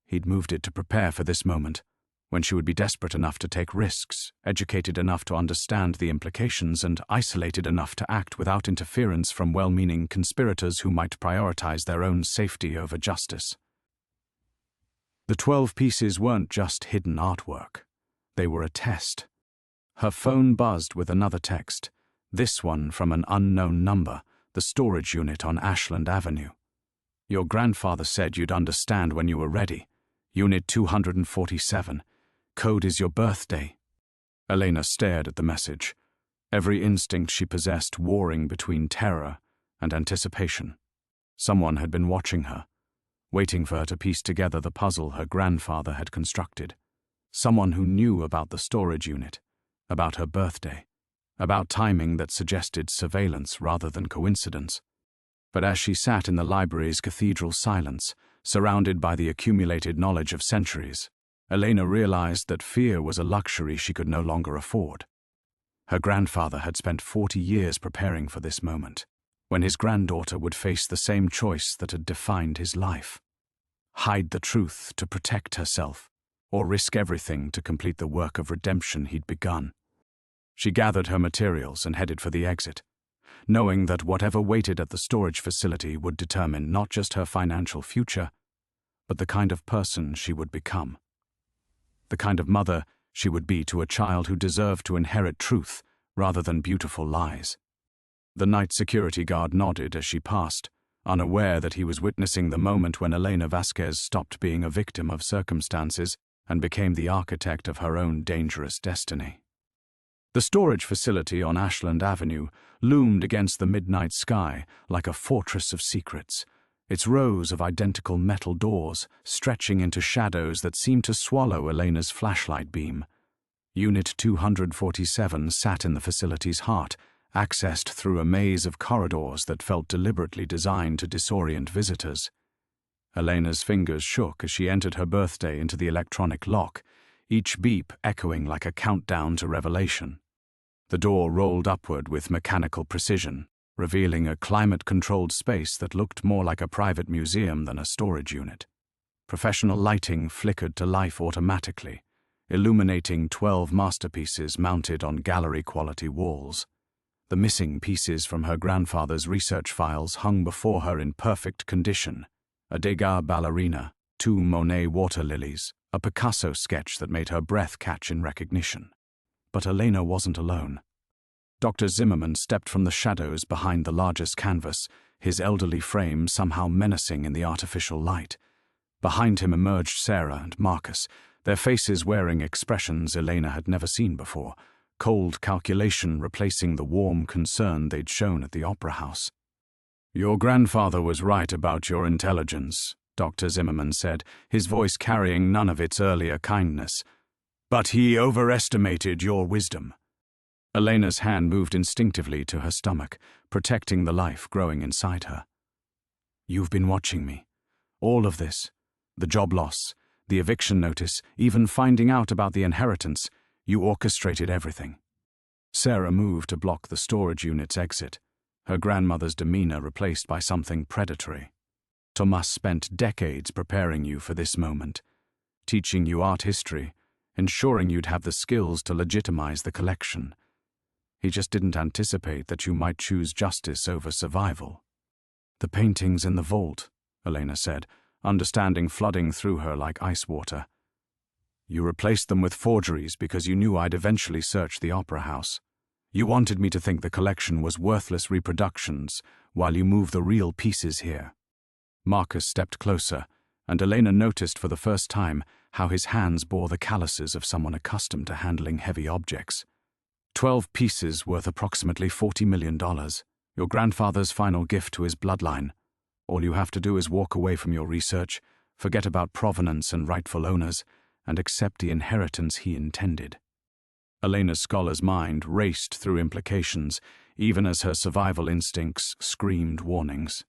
He'd moved it to prepare for this moment, when she would be desperate enough to take risks, educated enough to understand the implications, and isolated enough to act without interference from well-meaning conspirators who might prioritize their own safety over justice. The 12 pieces weren't just hidden artwork. They were a test. Her phone buzzed with another text, this one from an unknown number, the storage unit on Ashland Avenue. "Your grandfather said you'd understand when you were ready. Unit 247. Code is your birthday." Elena stared at the message, every instinct she possessed warring between terror and anticipation. Someone had been watching her, waiting for her to piece together the puzzle her grandfather had constructed. Someone who knew about the storage unit, about her birthday, about timing that suggested surveillance rather than coincidence. But as she sat in the library's cathedral silence, surrounded by the accumulated knowledge of centuries, Elena realized that fear was a luxury she could no longer afford. Her grandfather had spent 40 years preparing for this moment, when his granddaughter would face the same choice that had defined his life: hide the truth to protect herself, or risk everything to complete the work of redemption he'd begun. She gathered her materials and headed for the exit, knowing that whatever waited at the storage facility would determine not just her financial future, but the kind of person she would become. The kind of mother she would be to a child who deserved to inherit truth rather than beautiful lies. The night security guard nodded as she passed, unaware that he was witnessing the moment when Elena Vasquez stopped being a victim of circumstances and became the architect of her own dangerous destiny. The storage facility on Ashland Avenue loomed against the midnight sky like a fortress of secrets, its rows of identical metal doors stretching into shadows that seemed to swallow Elena's flashlight beam. Unit 247 sat in the facility's heart, accessed through a maze of corridors that felt deliberately designed to disorient visitors. Elena's fingers shook as she entered her birthday into the electronic lock, each beep echoing like a countdown to revelation. The door rolled upward with mechanical precision, revealing a climate-controlled space that looked more like a private museum than a storage unit. Professional lighting flickered to life automatically, illuminating 12 masterpieces mounted on gallery-quality walls. The missing pieces from her grandfather's research files hung before her in perfect condition: a Degas ballerina, 2 Monet water lilies, a Picasso sketch that made her breath catch in recognition. But Elena wasn't alone. Dr. Zimmerman stepped from the shadows behind the largest canvas, his elderly frame somehow menacing in the artificial light. Behind him emerged Sarah and Marcus, their faces wearing expressions Elena had never seen before, cold calculation replacing the warm concern they'd shown at the opera house. "Your grandfather was right about your intelligence," Dr. Zimmerman said, his voice carrying none of its earlier kindness. "But he overestimated your wisdom." Elena's hand moved instinctively to her stomach, protecting the life growing inside her. "You've been watching me. All of this. The job loss, the eviction notice, even finding out about the inheritance. You orchestrated everything." Sarah moved to block the storage unit's exit, her grandmother's demeanor replaced by something predatory. "Thomas spent decades preparing you for this moment, teaching you art history, ensuring you'd have the skills to legitimize the collection. He just didn't anticipate that you might choose justice over survival." "The paintings in the vault," Elena said, understanding flooding through her like ice water. "You replaced them with forgeries because you knew I'd eventually search the opera house. You wanted me to think the collection was worthless reproductions while you moved the real pieces here." Marcus stepped closer, and Elena noticed for the first time how his hands bore the calluses of someone accustomed to handling heavy objects. 12 pieces worth approximately $40 million, your grandfather's final gift to his bloodline. All you have to do is walk away from your research, forget about provenance and rightful owners, and accept the inheritance he intended. Elena's scholar's mind raced through implications, even as her survival instincts screamed warnings.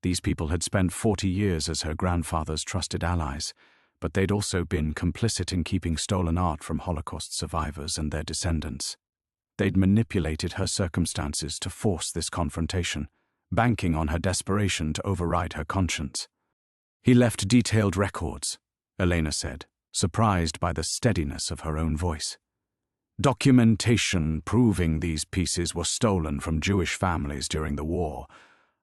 These people had spent 40 years as her grandfather's trusted allies, but they'd also been complicit in keeping stolen art from Holocaust survivors and their descendants. They'd manipulated her circumstances to force this confrontation, banking on her desperation to override her conscience. "He left detailed records," Elena said, surprised by the steadiness of her own voice. "Documentation proving these pieces were stolen from Jewish families during the war.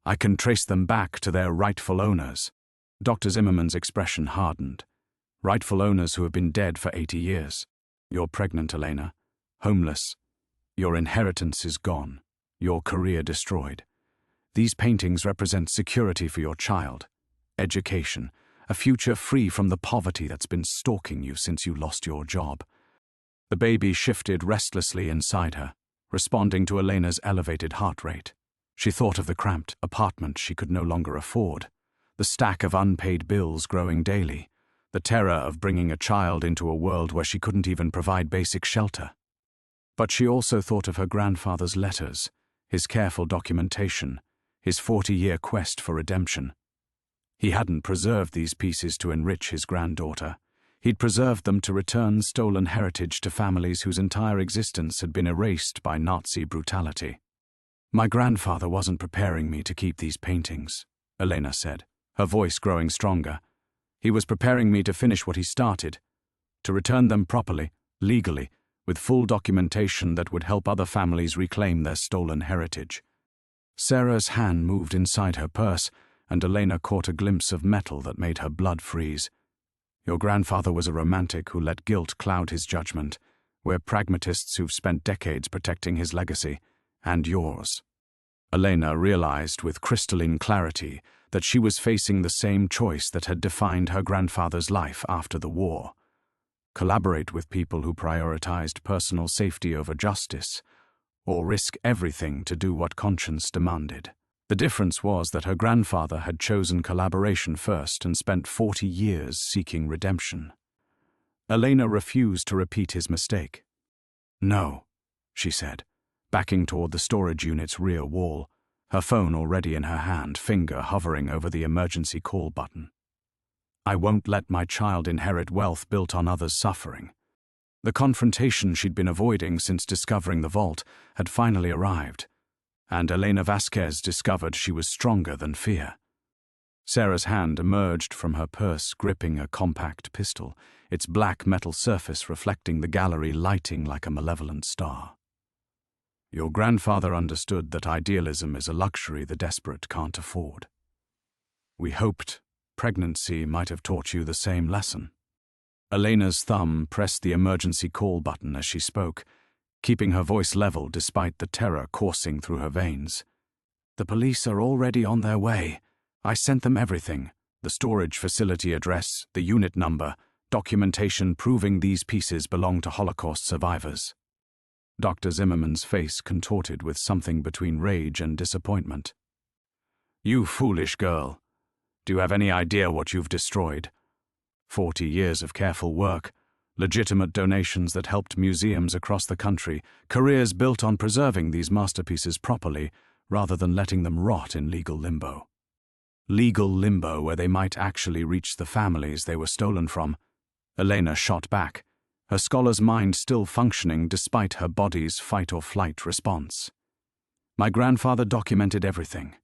I can trace them back to their rightful owners." Dr. Zimmerman's expression hardened. "Rightful owners who have been dead for 80 years. You're pregnant, Elena. Homeless. Your inheritance is gone. Your career destroyed. These paintings represent security for your child, education, a future free from the poverty that's been stalking you since you lost your job." The baby shifted restlessly inside her, responding to Elena's elevated heart rate. She thought of the cramped apartment she could no longer afford, the stack of unpaid bills growing daily, the terror of bringing a child into a world where she couldn't even provide basic shelter. But she also thought of her grandfather's letters, his careful documentation, his 40-year quest for redemption. He hadn't preserved these pieces to enrich his granddaughter. He'd preserved them to return stolen heritage to families whose entire existence had been erased by Nazi brutality. "My grandfather wasn't preparing me to keep these paintings," Elena said, her voice growing stronger. "He was preparing me to finish what he started, to return them properly, legally, with full documentation that would help other families reclaim their stolen heritage." Sarah's hand moved inside her purse, and Elena caught a glimpse of metal that made her blood freeze. "Your grandfather was a romantic who let guilt cloud his judgment. We're pragmatists who've spent decades protecting his legacy, and yours." Elena realized with crystalline clarity that she was facing the same choice that had defined her grandfather's life after the war: collaborate with people who prioritized personal safety over justice, or risk everything to do what conscience demanded. The difference was that her grandfather had chosen collaboration first and spent 40 years seeking redemption. Elena refused to repeat his mistake. "No," she said, backing toward the storage unit's rear wall, her phone already in her hand, finger hovering over the emergency call button. "I won't let my child inherit wealth built on others' suffering." The confrontation she'd been avoiding since discovering the vault had finally arrived, and Elena Vasquez discovered she was stronger than fear. Sarah's hand emerged from her purse, gripping a compact pistol, its black metal surface reflecting the gallery, lighting like a malevolent star. "Your grandfather understood that idealism is a luxury the desperate can't afford. We hoped pregnancy might have taught you the same lesson." Elena's thumb pressed the emergency call button as she spoke, keeping her voice level despite the terror coursing through her veins. "The police are already on their way. I sent them everything: the storage facility address, the unit number, documentation proving these pieces belong to Holocaust survivors." Dr. Zimmerman's face contorted with something between rage and disappointment. "You foolish girl. Do you have any idea what you've destroyed? 40 years of careful work, legitimate donations that helped museums across the country, careers built on preserving these masterpieces properly rather than letting them rot in legal limbo. Legal limbo where they might actually reach the families they were stolen from." Elena shot back, her scholar's mind still functioning despite her body's fight-or-flight response. "My grandfather documented everything.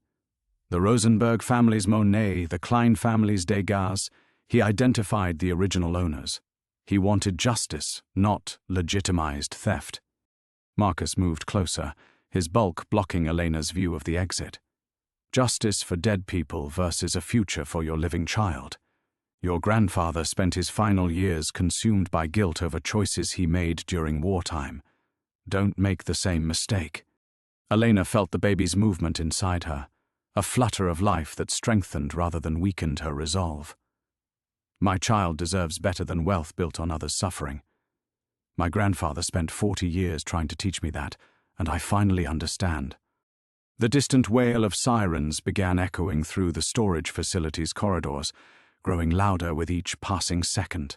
The Rosenberg family's Monet, the Klein family's Degas. He identified the original owners. He wanted justice, not legitimized theft." Marcus moved closer, his bulk blocking Elena's view of the exit. "Justice for dead people versus a future for your living child. Your grandfather spent his final years consumed by guilt over choices he made during wartime. Don't make the same mistake." Elena felt the baby's movement inside her, a flutter of life that strengthened rather than weakened her resolve. "My child deserves better than wealth built on others' suffering. My grandfather spent 40 years trying to teach me that, and I finally understand." The distant wail of sirens began echoing through the storage facility's corridors, growing louder with each passing second.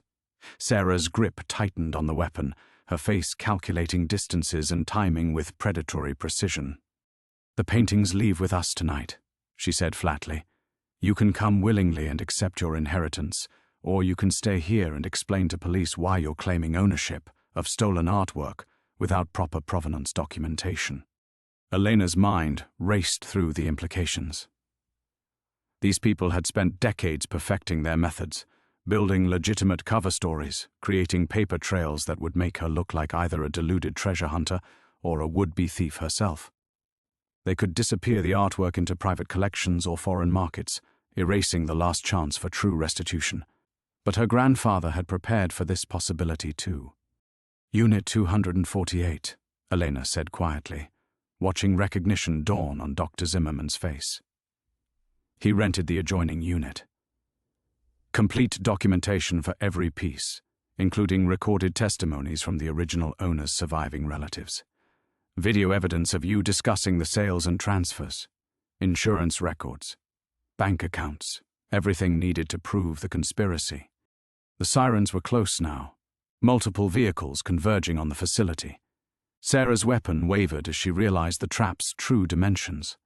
Sarah's grip tightened on the weapon, her face calculating distances and timing with predatory precision. "The paintings leave with us tonight," she said flatly. "You can come willingly and accept your inheritance, or you can stay here and explain to police why you're claiming ownership of stolen artwork without proper provenance documentation." Elena's mind raced through the implications. These people had spent decades perfecting their methods, building legitimate cover stories, creating paper trails that would make her look like either a deluded treasure hunter or a would-be thief herself. They could disappear the artwork into private collections or foreign markets, erasing the last chance for true restitution. But her grandfather had prepared for this possibility too. "Unit 248, Elena said quietly, watching recognition dawn on Dr. Zimmerman's face. He rented the adjoining unit. Complete documentation for every piece, including recorded testimonies from the original owner's surviving relatives. Video evidence of you discussing the sales and transfers, insurance records, bank accounts, everything needed to prove the conspiracy. The sirens were close now, multiple vehicles converging on the facility. Sarah's weapon wavered as she realized the trap's true dimensions.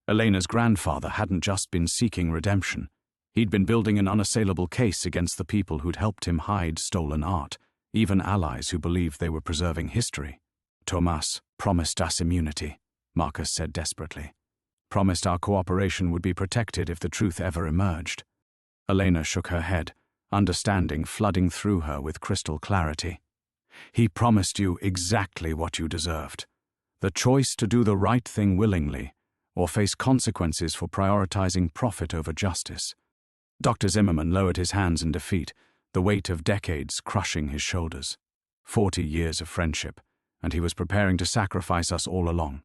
Elena's grandfather hadn't just been seeking redemption. He'd been building an unassailable case against the people who'd helped him hide stolen art, even allies who believed they were preserving history. "Tomas promised us immunity," Marcus said desperately. "Promised our cooperation would be protected if the truth ever emerged." Elena shook her head, understanding flooding through her with crystal clarity. "He promised you exactly what you deserved. The choice to do the right thing willingly, or face consequences for prioritizing profit over justice." Dr. Zimmerman lowered his hands in defeat, the weight of decades crushing his shoulders. 40 years of friendship, and he was preparing to sacrifice us all along.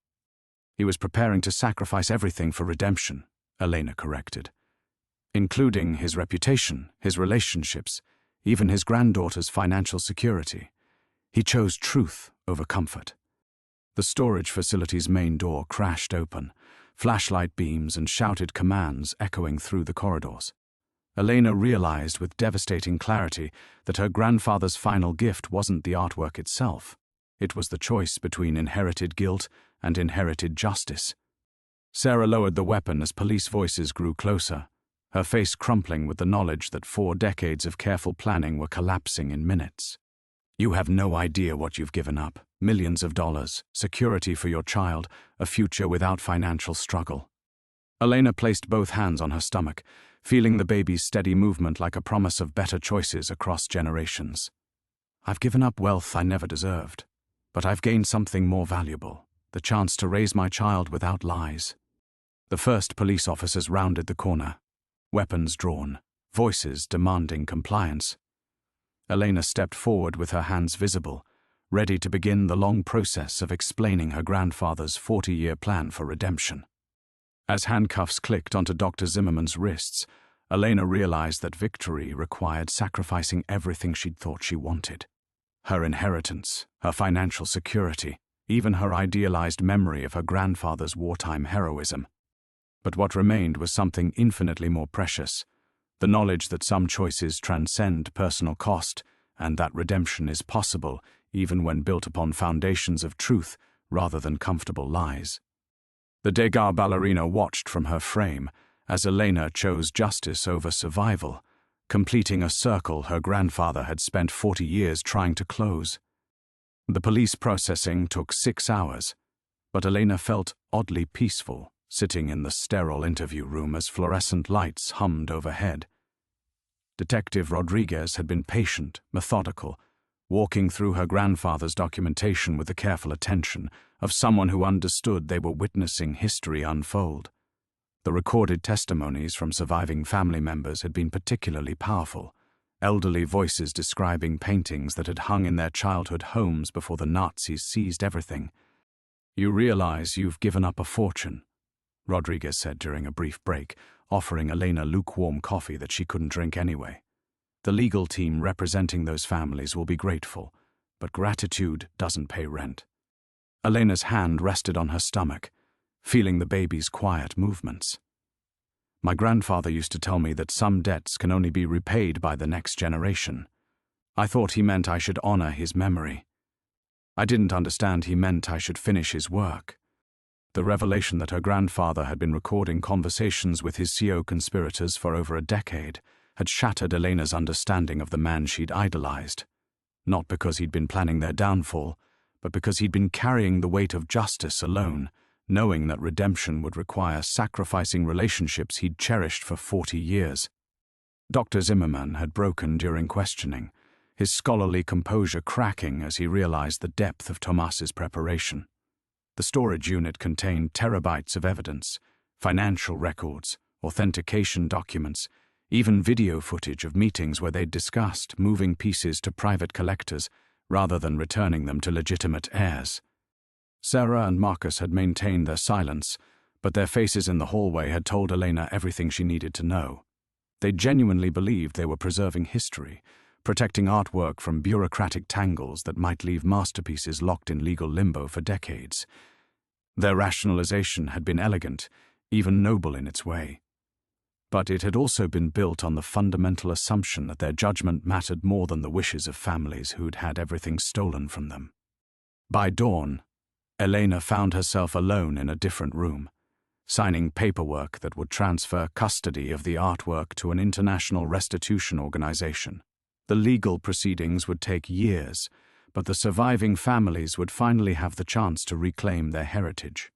"He was preparing to sacrifice everything for redemption," Elena corrected. "Including his reputation, his relationships, even his granddaughter's financial security. He chose truth over comfort. The storage facility's main door crashed open, flashlight beams and shouted commands echoing through the corridors. Elena realized with devastating clarity that her grandfather's final gift wasn't the artwork itself. It was the choice between inherited guilt and inherited justice. Sarah lowered the weapon as police voices grew closer, her face crumpling with the knowledge that 4 decades of careful planning were collapsing in minutes. You have no idea what you've given up. Millions of dollars, security for your child, a future without financial struggle. Elena placed both hands on her stomach, feeling the baby's steady movement like a promise of better choices across generations. I've given up wealth I never deserved, but I've gained something more valuable, the chance to raise my child without lies. The first police officers rounded the corner, weapons drawn, voices demanding compliance. Elena stepped forward with her hands visible, ready to begin the long process of explaining her grandfather's 40-year plan for redemption. As handcuffs clicked onto Dr. Zimmerman's wrists, Elena realized that victory required sacrificing everything she'd thought she wanted. Her inheritance, her financial security, even her idealized memory of her grandfather's wartime heroism. But what remained was something infinitely more precious, the knowledge that some choices transcend personal cost and that redemption is possible even when built upon foundations of truth rather than comfortable lies. The Degas ballerina watched from her frame as Elena chose justice over survival, completing a circle her grandfather had spent 40 years trying to close. The police processing took 6 hours, but Elena felt oddly peaceful, sitting in the sterile interview room as fluorescent lights hummed overhead. Detective Rodriguez had been patient, methodical, walking through her grandfather's documentation with the careful attention of someone who understood they were witnessing history unfold. The recorded testimonies from surviving family members had been particularly powerful, elderly voices describing paintings that had hung in their childhood homes before the Nazis seized everything. You realize you've given up a fortune, Rodriguez said during a brief break, offering Elena lukewarm coffee that she couldn't drink anyway. The legal team representing those families will be grateful, but gratitude doesn't pay rent. Elena's hand rested on her stomach, feeling the baby's quiet movements. My grandfather used to tell me that some debts can only be repaid by the next generation. I thought he meant I should honor his memory. I didn't understand he meant I should finish his work. The revelation that her grandfather had been recording conversations with his CO conspirators for over a decade had shattered Elena's understanding of the man she'd idolized, not because he'd been planning their downfall, but because he'd been carrying the weight of justice alone, knowing that redemption would require sacrificing relationships he'd cherished for 40 years. Dr. Zimmerman had broken during questioning, his scholarly composure cracking as he realized the depth of Tomas's preparation. The storage unit contained terabytes of evidence, financial records, authentication documents, even video footage of meetings where they'd discussed moving pieces to private collectors rather than returning them to legitimate heirs. Sarah and Marcus had maintained their silence, but their faces in the hallway had told Elena everything she needed to know. They genuinely believed they were preserving history, protecting artwork from bureaucratic tangles that might leave masterpieces locked in legal limbo for decades. Their rationalization had been elegant, even noble in its way. But it had also been built on the fundamental assumption that their judgment mattered more than the wishes of families who'd had everything stolen from them. By dawn, Elena found herself alone in a different room, signing paperwork that would transfer custody of the artwork to an international restitution organization. The legal proceedings would take years, but the surviving families would finally have the chance to reclaim their heritage.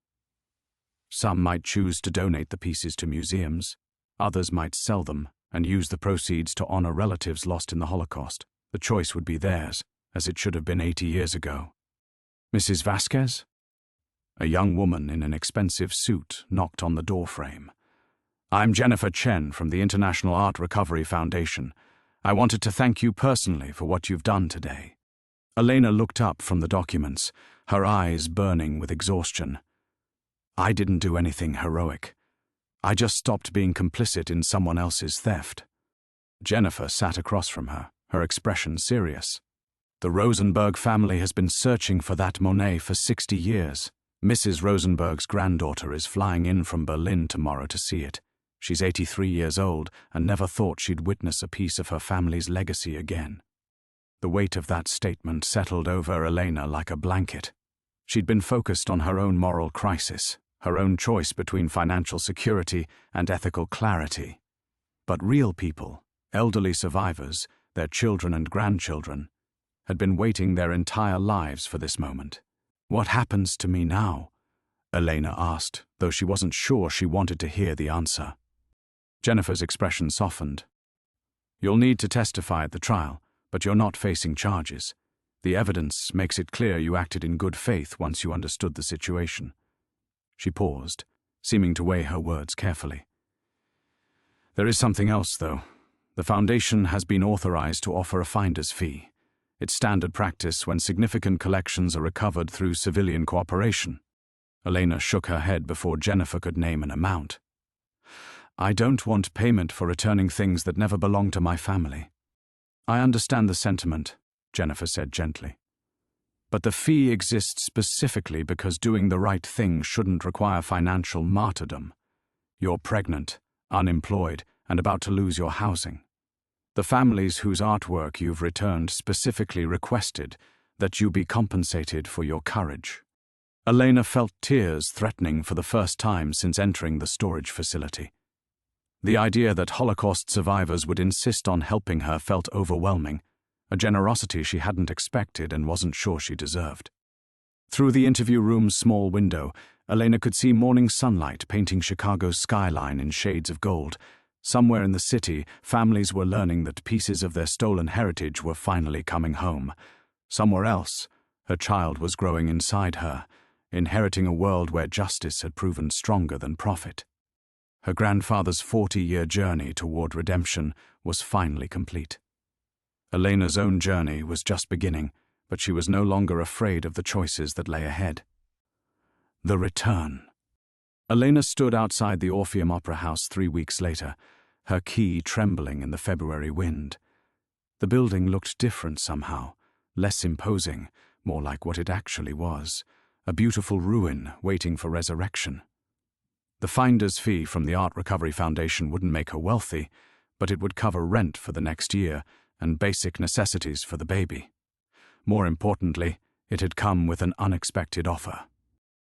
Some might choose to donate the pieces to museums, others might sell them and use the proceeds to honor relatives lost in the Holocaust. The choice would be theirs, as it should have been 80 years ago. Mrs. Vasquez? A young woman in an expensive suit knocked on the doorframe. I'm Jennifer Chen from the International Art Recovery Foundation. I wanted to thank you personally for what you've done today. Elena looked up from the documents, her eyes burning with exhaustion. I didn't do anything heroic. I just stopped being complicit in someone else's theft. Jennifer sat across from her, her expression serious. "The Rosenberg family has been searching for that Monet for 60 years. Mrs. Rosenberg's granddaughter is flying in from Berlin tomorrow to see it. She's 83 years old and never thought she'd witness a piece of her family's legacy again." The weight of that statement settled over Elena like a blanket. She'd been focused on her own moral crisis, her own choice between financial security and ethical clarity. But real people, elderly survivors, their children and grandchildren, had been waiting their entire lives for this moment. "What happens to me now?" Elena asked, though she wasn't sure she wanted to hear the answer. Jennifer's expression softened. "You'll need to testify at the trial, but you're not facing charges. The evidence makes it clear you acted in good faith once you understood the situation." She paused, seeming to weigh her words carefully. "There is something else, though. The Foundation has been authorized to offer a finder's fee. It's standard practice when significant collections are recovered through civilian cooperation." Elena shook her head before Jennifer could name an amount. "I don't want payment for returning things that never belonged to my family." "I understand the sentiment," Jennifer said gently. "But the fee exists specifically because doing the right thing shouldn't require financial martyrdom. You're pregnant, unemployed, and about to lose your housing. The families whose artwork you've returned specifically requested that you be compensated for your courage." Elena felt tears threatening for the first time since entering the storage facility. The idea that Holocaust survivors would insist on helping her felt overwhelming, a generosity she hadn't expected and wasn't sure she deserved. Through the interview room's small window, Elena could see morning sunlight painting Chicago's skyline in shades of gold. Somewhere in the city, families were learning that pieces of their stolen heritage were finally coming home. Somewhere else, her child was growing inside her, inheriting a world where justice had proven stronger than profit. Her grandfather's 40-year journey toward redemption was finally complete. Elena's own journey was just beginning, but she was no longer afraid of the choices that lay ahead. The return. Elena stood outside the Orpheum Opera House 3 weeks later, her key trembling in the February wind. The building looked different somehow, less imposing, more like what it actually was, a beautiful ruin waiting for resurrection. The finder's fee from the Art Recovery Foundation wouldn't make her wealthy, but it would cover rent for the next year and basic necessities for the baby. More importantly, it had come with an unexpected offer.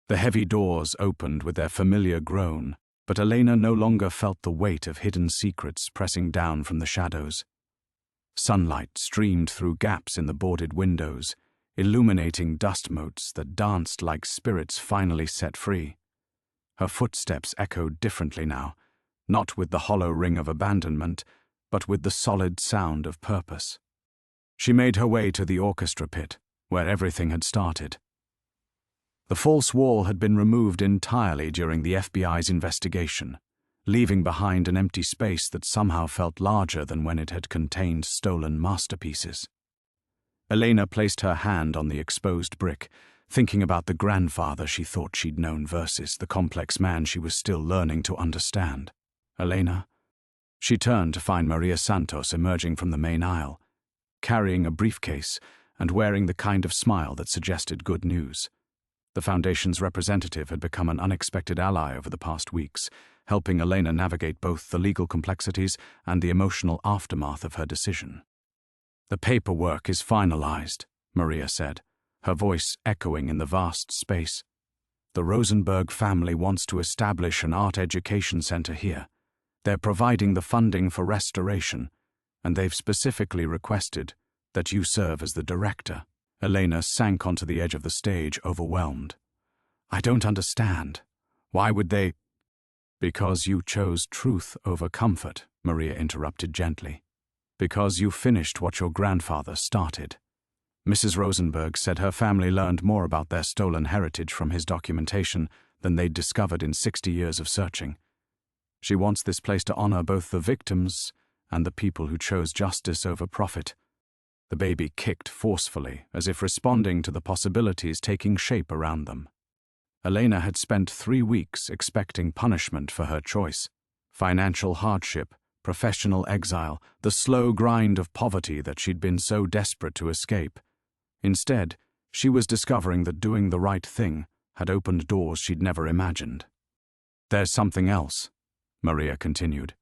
The heavy doors opened with their familiar groan, but Elena no longer felt the weight of hidden secrets pressing down from the shadows. Sunlight streamed through gaps in the boarded windows, illuminating dust motes that danced like spirits finally set free. Her footsteps echoed differently now, not with the hollow ring of abandonment, but with the solid sound of purpose. She made her way to the orchestra pit, where everything had started. The false wall had been removed entirely during the FBI's investigation, leaving behind an empty space that somehow felt larger than when it had contained stolen masterpieces. Elena placed her hand on the exposed brick, thinking about the grandfather she thought she'd known versus the complex man she was still learning to understand. "Elena?" She turned to find Maria Santos emerging from the main aisle, carrying a briefcase and wearing the kind of smile that suggested good news. The Foundation's representative had become an unexpected ally over the past weeks, helping Elena navigate both the legal complexities and the emotional aftermath of her decision. "The paperwork is finalized," Maria said, her voice echoing in the vast space. "The Rosenberg family wants to establish an art education center here. They're providing the funding for restoration, and they've specifically requested that you serve as the director." Elena sank onto the edge of the stage, overwhelmed. "I don't understand. Why would they—" "Because you chose truth over comfort," Maria interrupted gently. "Because you finished what your grandfather started." Mrs. Rosenberg said her family learned more about their stolen heritage from his documentation than they'd discovered in 60 years of searching. She wants this place to honor both the victims and the people who chose justice over profit. The baby kicked forcefully, as if responding to the possibilities taking shape around them. Elena had spent 3 weeks expecting punishment for her choice, financial hardship, professional exile, the slow grind of poverty that she'd been so desperate to escape. Instead, she was discovering that doing the right thing had opened doors she'd never imagined. "There's something else," Maria continued.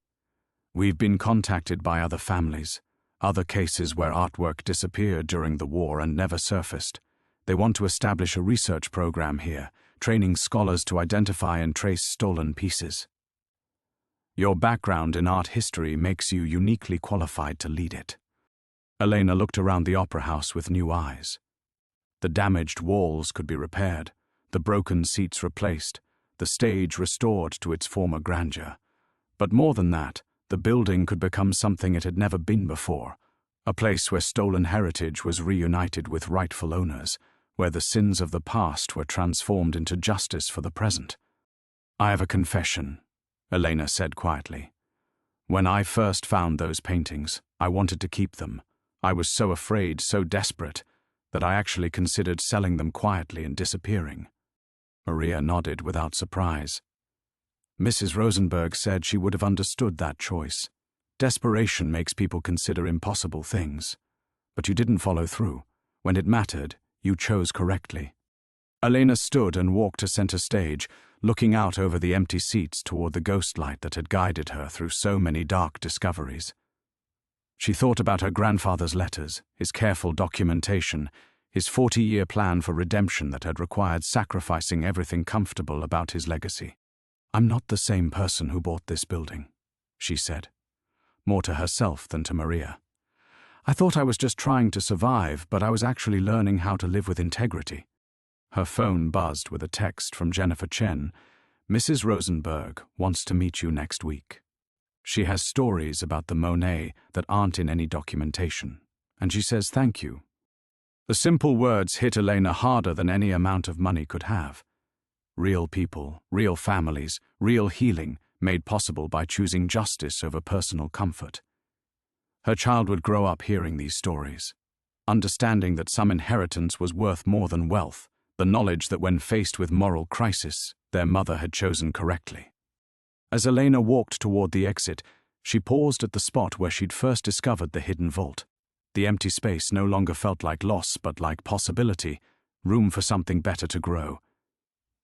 "We've been contacted by other families, other cases where artwork disappeared during the war and never surfaced. They want to establish a research program here, training scholars to identify and trace stolen pieces. Your background in art history makes you uniquely qualified to lead it." Elena looked around the opera house with new eyes. The damaged walls could be repaired, the broken seats replaced, the stage restored to its former grandeur. But more than that, the building could become something it had never been before, a place where stolen heritage was reunited with rightful owners, where the sins of the past were transformed into justice for the present. "I have a confession," Elena said quietly. "When I first found those paintings, I wanted to keep them. I was so afraid, so desperate, that I actually considered selling them quietly and disappearing." Maria nodded without surprise. Mrs. Rosenberg said she would have understood that choice. Desperation makes people consider impossible things. But you didn't follow through. When it mattered, you chose correctly. Elena stood and walked to center stage, looking out over the empty seats toward the ghost light that had guided her through so many dark discoveries. She thought about her grandfather's letters, his careful documentation, his 40-year plan for redemption that had required sacrificing everything comfortable about his legacy. "I'm not the same person who bought this building," she said, more to herself than to Maria. "I thought I was just trying to survive, but I was actually learning how to live with integrity." Her phone buzzed with a text from Jennifer Chen. "Mrs. Rosenberg wants to meet you next week. She has stories about the Monet that aren't in any documentation, and she says thank you." The simple words hit Elena harder than any amount of money could have. Real people, real families, real healing, made possible by choosing justice over personal comfort. Her child would grow up hearing these stories, understanding that some inheritance was worth more than wealth, the knowledge that when faced with moral crisis, their mother had chosen correctly. As Elena walked toward the exit, she paused at the spot where she'd first discovered the hidden vault. The empty space no longer felt like loss but like possibility, room for something better to grow.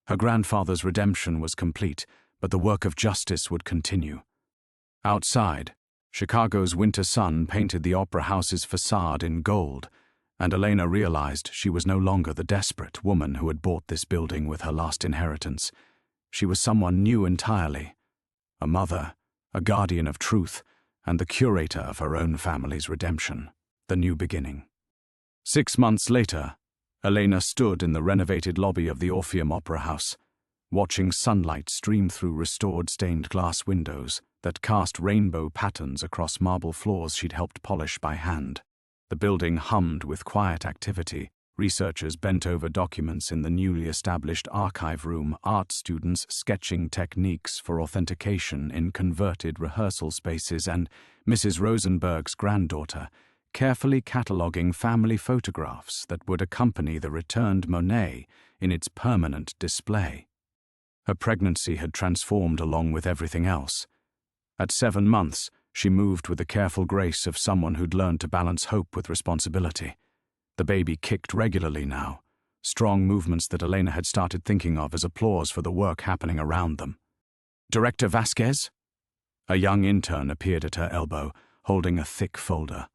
Her grandfather's redemption was complete, but the work of justice would continue. Outside, Chicago's winter sun painted the opera house's facade in gold, and Elena realized she was no longer the desperate woman who had bought this building with her last inheritance. She was someone new entirely, a mother, a guardian of truth, and the curator of her own family's redemption, the new beginning. 6 months later, Elena stood in the renovated lobby of the Orpheum Opera House, watching sunlight stream through restored stained glass windows that cast rainbow patterns across marble floors she'd helped polish by hand. The building hummed with quiet activity. Researchers bent over documents in the newly established archive room, art students sketching techniques for authentication in converted rehearsal spaces, and Mrs. Rosenberg's granddaughter, carefully cataloguing family photographs that would accompany the returned Monet in its permanent display. Her pregnancy had transformed along with everything else. At 7 months, she moved with the careful grace of someone who'd learned to balance hope with responsibility. The baby kicked regularly now, strong movements that Elena had started thinking of as applause for the work happening around them. "Director Vasquez?" A young intern appeared at her elbow, holding a thick folder.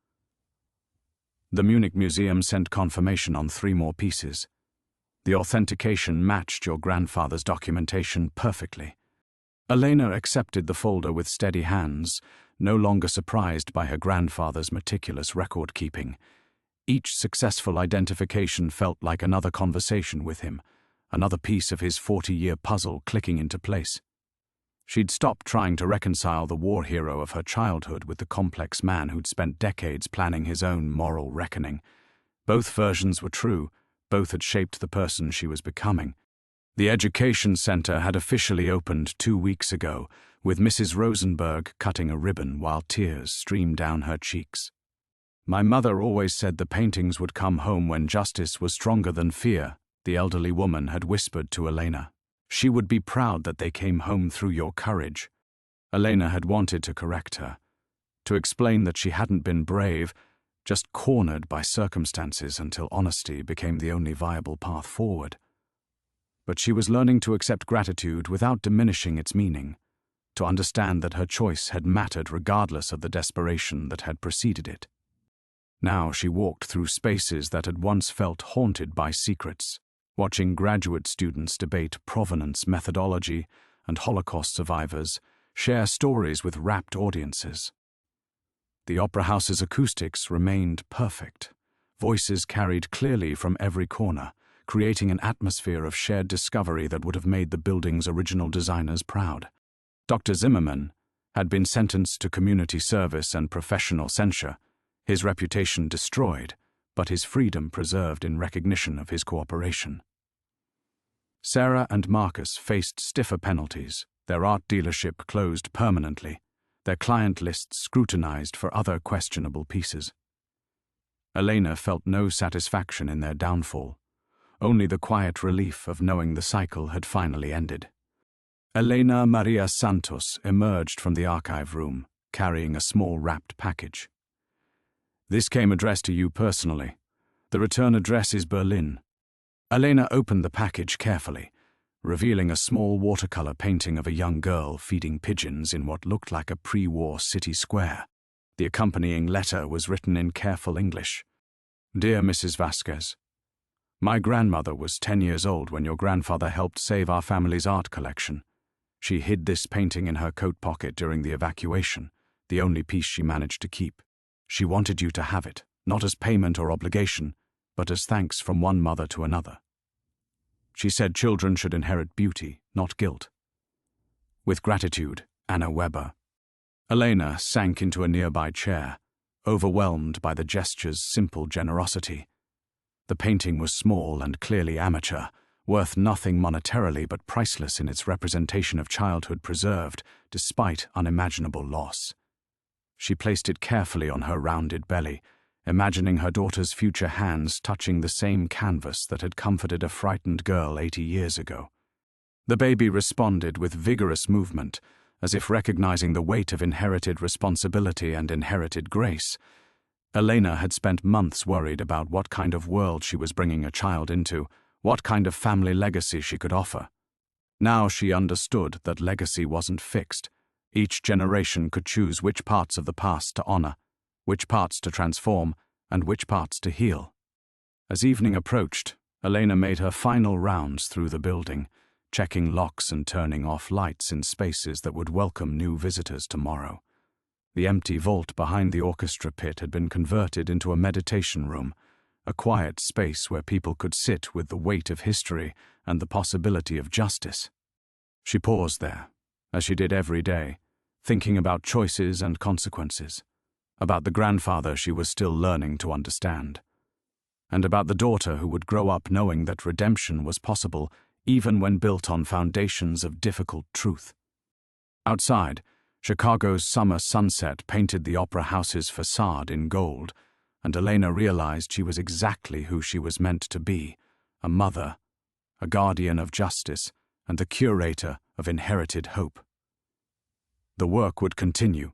"The Munich Museum sent confirmation on 3 more pieces. The authentication matched your grandfather's documentation perfectly." Elena accepted the folder with steady hands, no longer surprised by her grandfather's meticulous record-keeping. Each successful identification felt like another conversation with him, another piece of his 40-year puzzle clicking into place. She'd stopped trying to reconcile the war hero of her childhood with the complex man who'd spent decades planning his own moral reckoning. Both versions were true, both had shaped the person she was becoming. The Education Center had officially opened 2 weeks ago, with Mrs. Rosenberg cutting a ribbon while tears streamed down her cheeks. "My mother always said the paintings would come home when justice was stronger than fear," the elderly woman had whispered to Elena. "She would be proud that they came home through your courage." Elena had wanted to correct her, to explain that she hadn't been brave, just cornered by circumstances until honesty became the only viable path forward. But she was learning to accept gratitude without diminishing its meaning, to understand that her choice had mattered regardless of the desperation that had preceded it. Now she walked through spaces that had once felt haunted by secrets, watching graduate students debate provenance methodology and Holocaust survivors share stories with rapt audiences. The Opera House's acoustics remained perfect. Voices carried clearly from every corner, creating an atmosphere of shared discovery that would have made the building's original designers proud. Dr. Zimmerman had been sentenced to community service and professional censure, his reputation destroyed, but his freedom preserved in recognition of his cooperation. Sarah and Marcus faced stiffer penalties, their art dealership closed permanently, their client lists scrutinized for other questionable pieces. Elena felt no satisfaction in their downfall, only the quiet relief of knowing the cycle had finally ended. Elena Maria Santos emerged from the archive room, carrying a small wrapped package. "This came addressed to you personally. The return address is Berlin." Elena opened the package carefully, revealing a small watercolor painting of a young girl feeding pigeons in what looked like a pre-war city square. The accompanying letter was written in careful English. "Dear Mrs. Vasquez, my grandmother was 10 years old when your grandfather helped save our family's art collection. She hid this painting in her coat pocket during the evacuation, the only piece she managed to keep. She wanted you to have it, not as payment or obligation, but as thanks from one mother to another. She said children should inherit beauty, not guilt. With gratitude, Anna Weber." Elena sank into a nearby chair, overwhelmed by the gesture's simple generosity. The painting was small and clearly amateur, worth nothing monetarily but priceless in its representation of childhood preserved, despite unimaginable loss. She placed it carefully on her rounded belly, imagining her daughter's future hands touching the same canvas that had comforted a frightened girl 80 years ago. The baby responded with vigorous movement, as if recognizing the weight of inherited responsibility and inherited grace. Elena had spent months worried about what kind of world she was bringing a child into, what kind of family legacy she could offer. Now she understood that legacy wasn't fixed. Each generation could choose which parts of the past to honor, which parts to transform, and which parts to heal. As evening approached, Elena made her final rounds through the building, checking locks and turning off lights in spaces that would welcome new visitors tomorrow. The empty vault behind the orchestra pit had been converted into a meditation room, a quiet space where people could sit with the weight of history and the possibility of justice. She paused there, as she did every day, thinking about choices and consequences, about the grandfather she was still learning to understand, and about the daughter who would grow up knowing that redemption was possible even when built on foundations of difficult truth. Outside, Chicago's summer sunset painted the Opera House's facade in gold, and Elena realized she was exactly who she was meant to be, a mother, a guardian of justice, and the curator of inherited hope. The work would continue,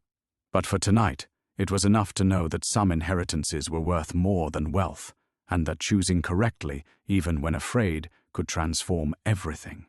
but for tonight, it was enough to know that some inheritances were worth more than wealth, and that choosing correctly, even when afraid, could transform everything.